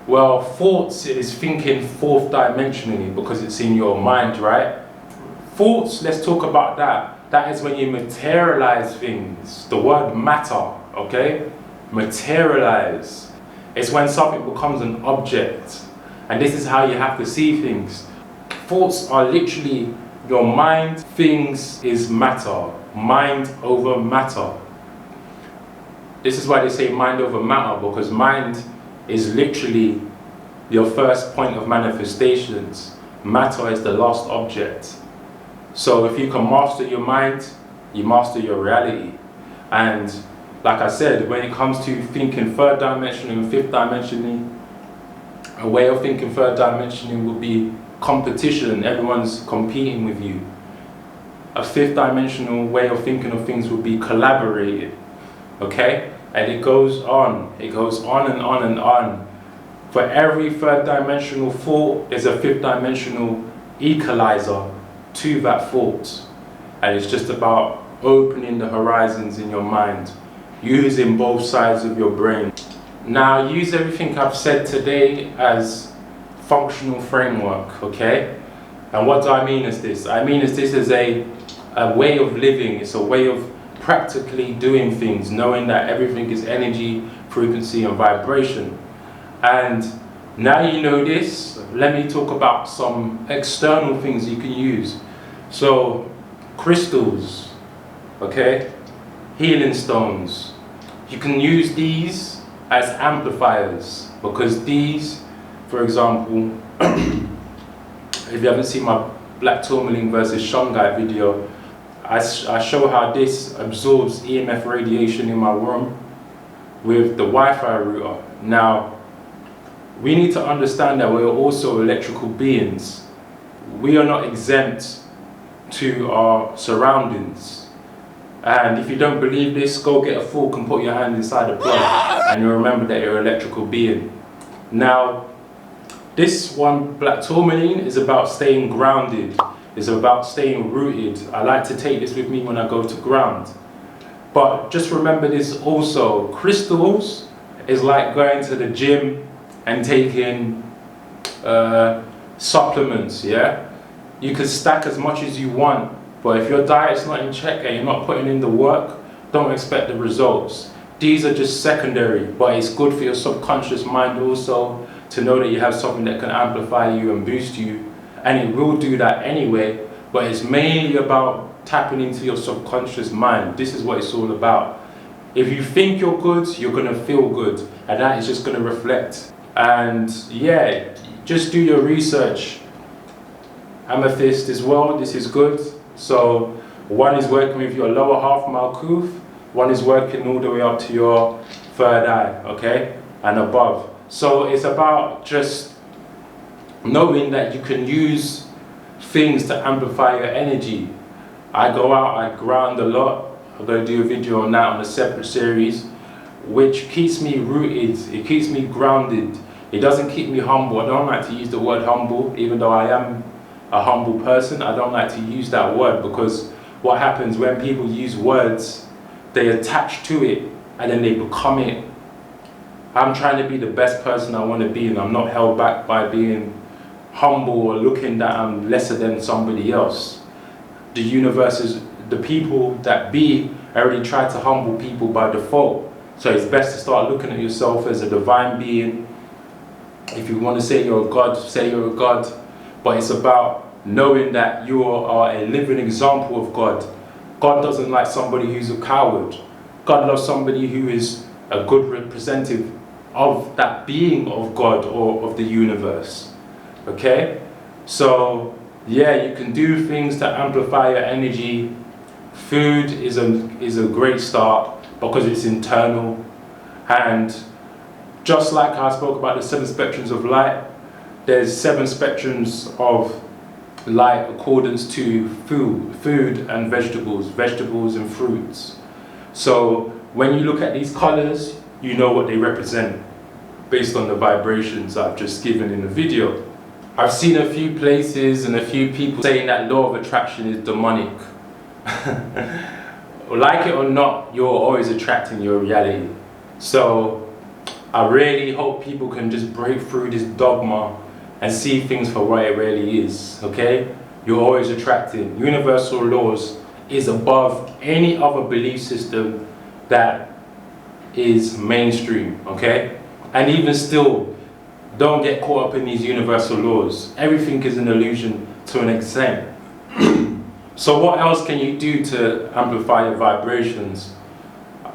well, thoughts is thinking fourth dimensionally, because it's in your mind, right? Thoughts, let's talk about that. That is when you materialize things. The word matter, okay? Materialize. It's when something becomes an object. And this is how you have to see things. Thoughts are literally your mind. Things is matter. Mind over matter. This is why they say mind over matter, because mind is literally your first point of manifestations. Matter is the last object. So if you can master your mind, you master your reality. And like I said, when it comes to thinking third dimensionally and fifth dimensionally, a way of thinking third dimensionally would be competition. Everyone's competing with you. A fifth dimensional way of thinking of things would be collaborated. Okay? And it goes on. It goes on and on and on. For every third dimensional thought, there's a fifth dimensional equalizer to that thought. And it's just about opening the horizons in your mind, using both sides of your brain. Now, use everything I've said today as functional framework, okay? And what do I mean is this? I mean is this is a way of living. It's a way of practically doing things, knowing that everything is energy, frequency, and vibration. And now you know this, let me talk about some external things you can use. So, crystals, okay? Healing stones. You can use these as amplifiers, because these, for example, if you haven't seen my Black Tourmaline versus Shungai video, I show how this absorbs EMF radiation in my room with the Wi-Fi router. Now, we need to understand that we're also electrical beings. We are not exempt to our surroundings. And if you don't believe this, go get a fork and put your hand inside a plug and you'll remember that you're an electrical being. Now, this one, black tourmaline, is about staying grounded. It's about staying rooted. I like to take this with me when I go to ground. But just remember this also, crystals is like going to the gym and taking supplements, yeah? You can stack as much as you want, but if your diet's not in check and you're not putting in the work, don't expect the results. These are just secondary, but it's good for your subconscious mind also to know that you have something that can amplify you and boost you, and it will do that anyway, but it's mainly about tapping into your subconscious mind. This is what it's all about. If you think you're good, you're gonna feel good, and that is just gonna reflect. And yeah, just do your research. Amethyst as well, this is good. So one is working with your lower half malkuth, one is working all the way up to your third eye, okay, and above. So it's about just knowing that you can use things to amplify your energy. I go out, I ground a lot. I'm going to do a video on that on a separate series, which keeps me rooted, it keeps me grounded. It doesn't keep me humble. I don't like to use the word humble, even though I am a humble person. I don't like to use that word because what happens when people use words, they attach to it and then they become it. I'm trying to be the best person I want to be, and I'm not held back by being humble or looking that I'm lesser than somebody else. The universe is, the people that be already try to humble people by default. So it's best to start looking at yourself as a divine being. If you want to say you're a God, say you're a God. But it's about knowing that you are a living example of God. God doesn't like somebody who's a coward. God loves somebody who is a good representative of that being of God or of the universe. Okay? So, yeah, you can do things to amplify your energy. Food is a great start because it's internal. And just like I spoke about the 7 spectrums of light, there's 7 spectrums of light accordance to food and vegetables and fruits. So when you look at these colors, you know what they represent based on the vibrations I've just given in the video. I've seen a few places and a few people saying that law of attraction is demonic. Like it or not, you're always attracting your reality. So I really hope people can just break through this dogma and see things for what it really is, okay? You're always attracting. Universal laws is above any other belief system that is mainstream, okay? And even still, don't get caught up in these universal laws. Everything is an illusion to an extent. So what else can you do to amplify your vibrations?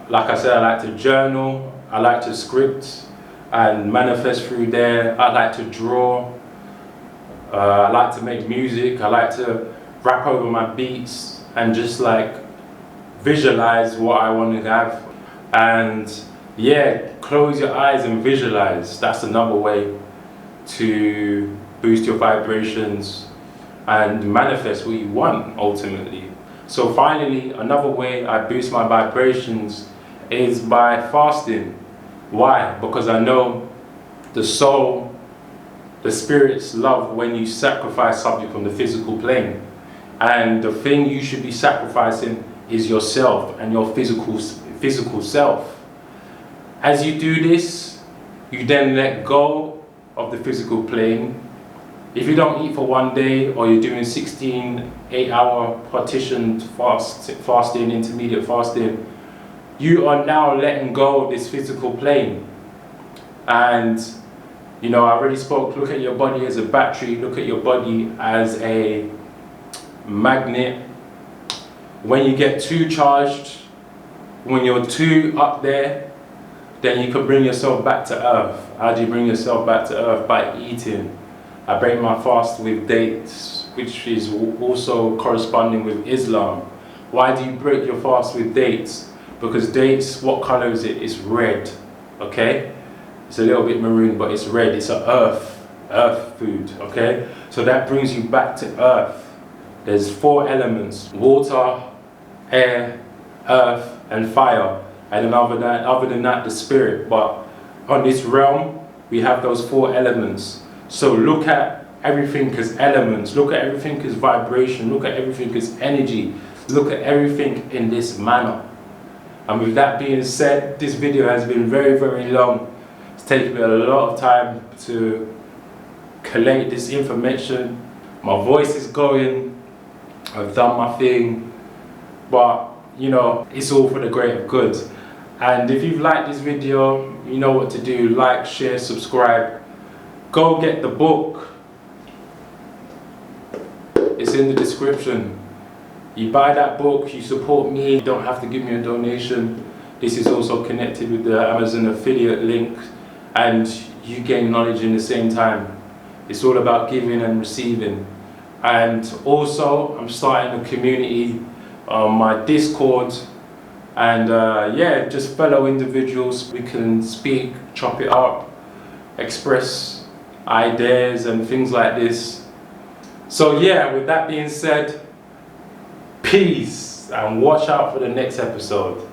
Like I said, I like to journal, I like to script and manifest through there. I like to draw, I like to make music, I like to rap over my beats and just like visualize what I want to have. And yeah, close your eyes and visualize. That's another way to boost your vibrations and manifest what you want ultimately. So finally, another way I boost my vibrations is by fasting. Why? Because I know the soul, the spirits love when you sacrifice something from the physical plane. And the thing you should be sacrificing is yourself and your physical self. As you do this, you then let go of the physical plane. If you don't eat for one day, or you're doing 16 8-hour partitioned fasting, intermediate fasting, you are now letting go of this physical plane. And you know, I already spoke, look at your body as a battery, look at your body as a magnet. When you get too charged, when you're too up there, then you can bring yourself back to earth. How do you bring yourself back to earth? By eating. I break my fast with dates, which is also corresponding with Islam. Why do you break your fast with dates? Because dates, what color is it? It's red, okay? It's a little bit maroon, but it's red. It's an earth food, okay? So that brings you back to earth. There's 4 elements: water, air, earth, and fire. And then other than that, the spirit. But on this realm, we have those 4 elements. So look at everything as elements. Look at everything as vibration. Look at everything as energy. Look at everything in this manner. And with that being said, this video has been very, very long. It's taken me a lot of time to collate this information. My voice is going. I've done my thing. But, you know, it's all for the greater good. And if you've liked this video, you know what to do. Like, share, subscribe. Go get the book. It's in the description. You buy that book, you support me. You don't have to give me a donation. This is also connected with the Amazon affiliate link, and you gain knowledge in the same time. It's all about giving and receiving. And also, I'm starting a community on my Discord, and yeah, just fellow individuals. We can speak, chop it up, express ideas and things like this. So yeah, with that being said, peace, and watch out for the next episode.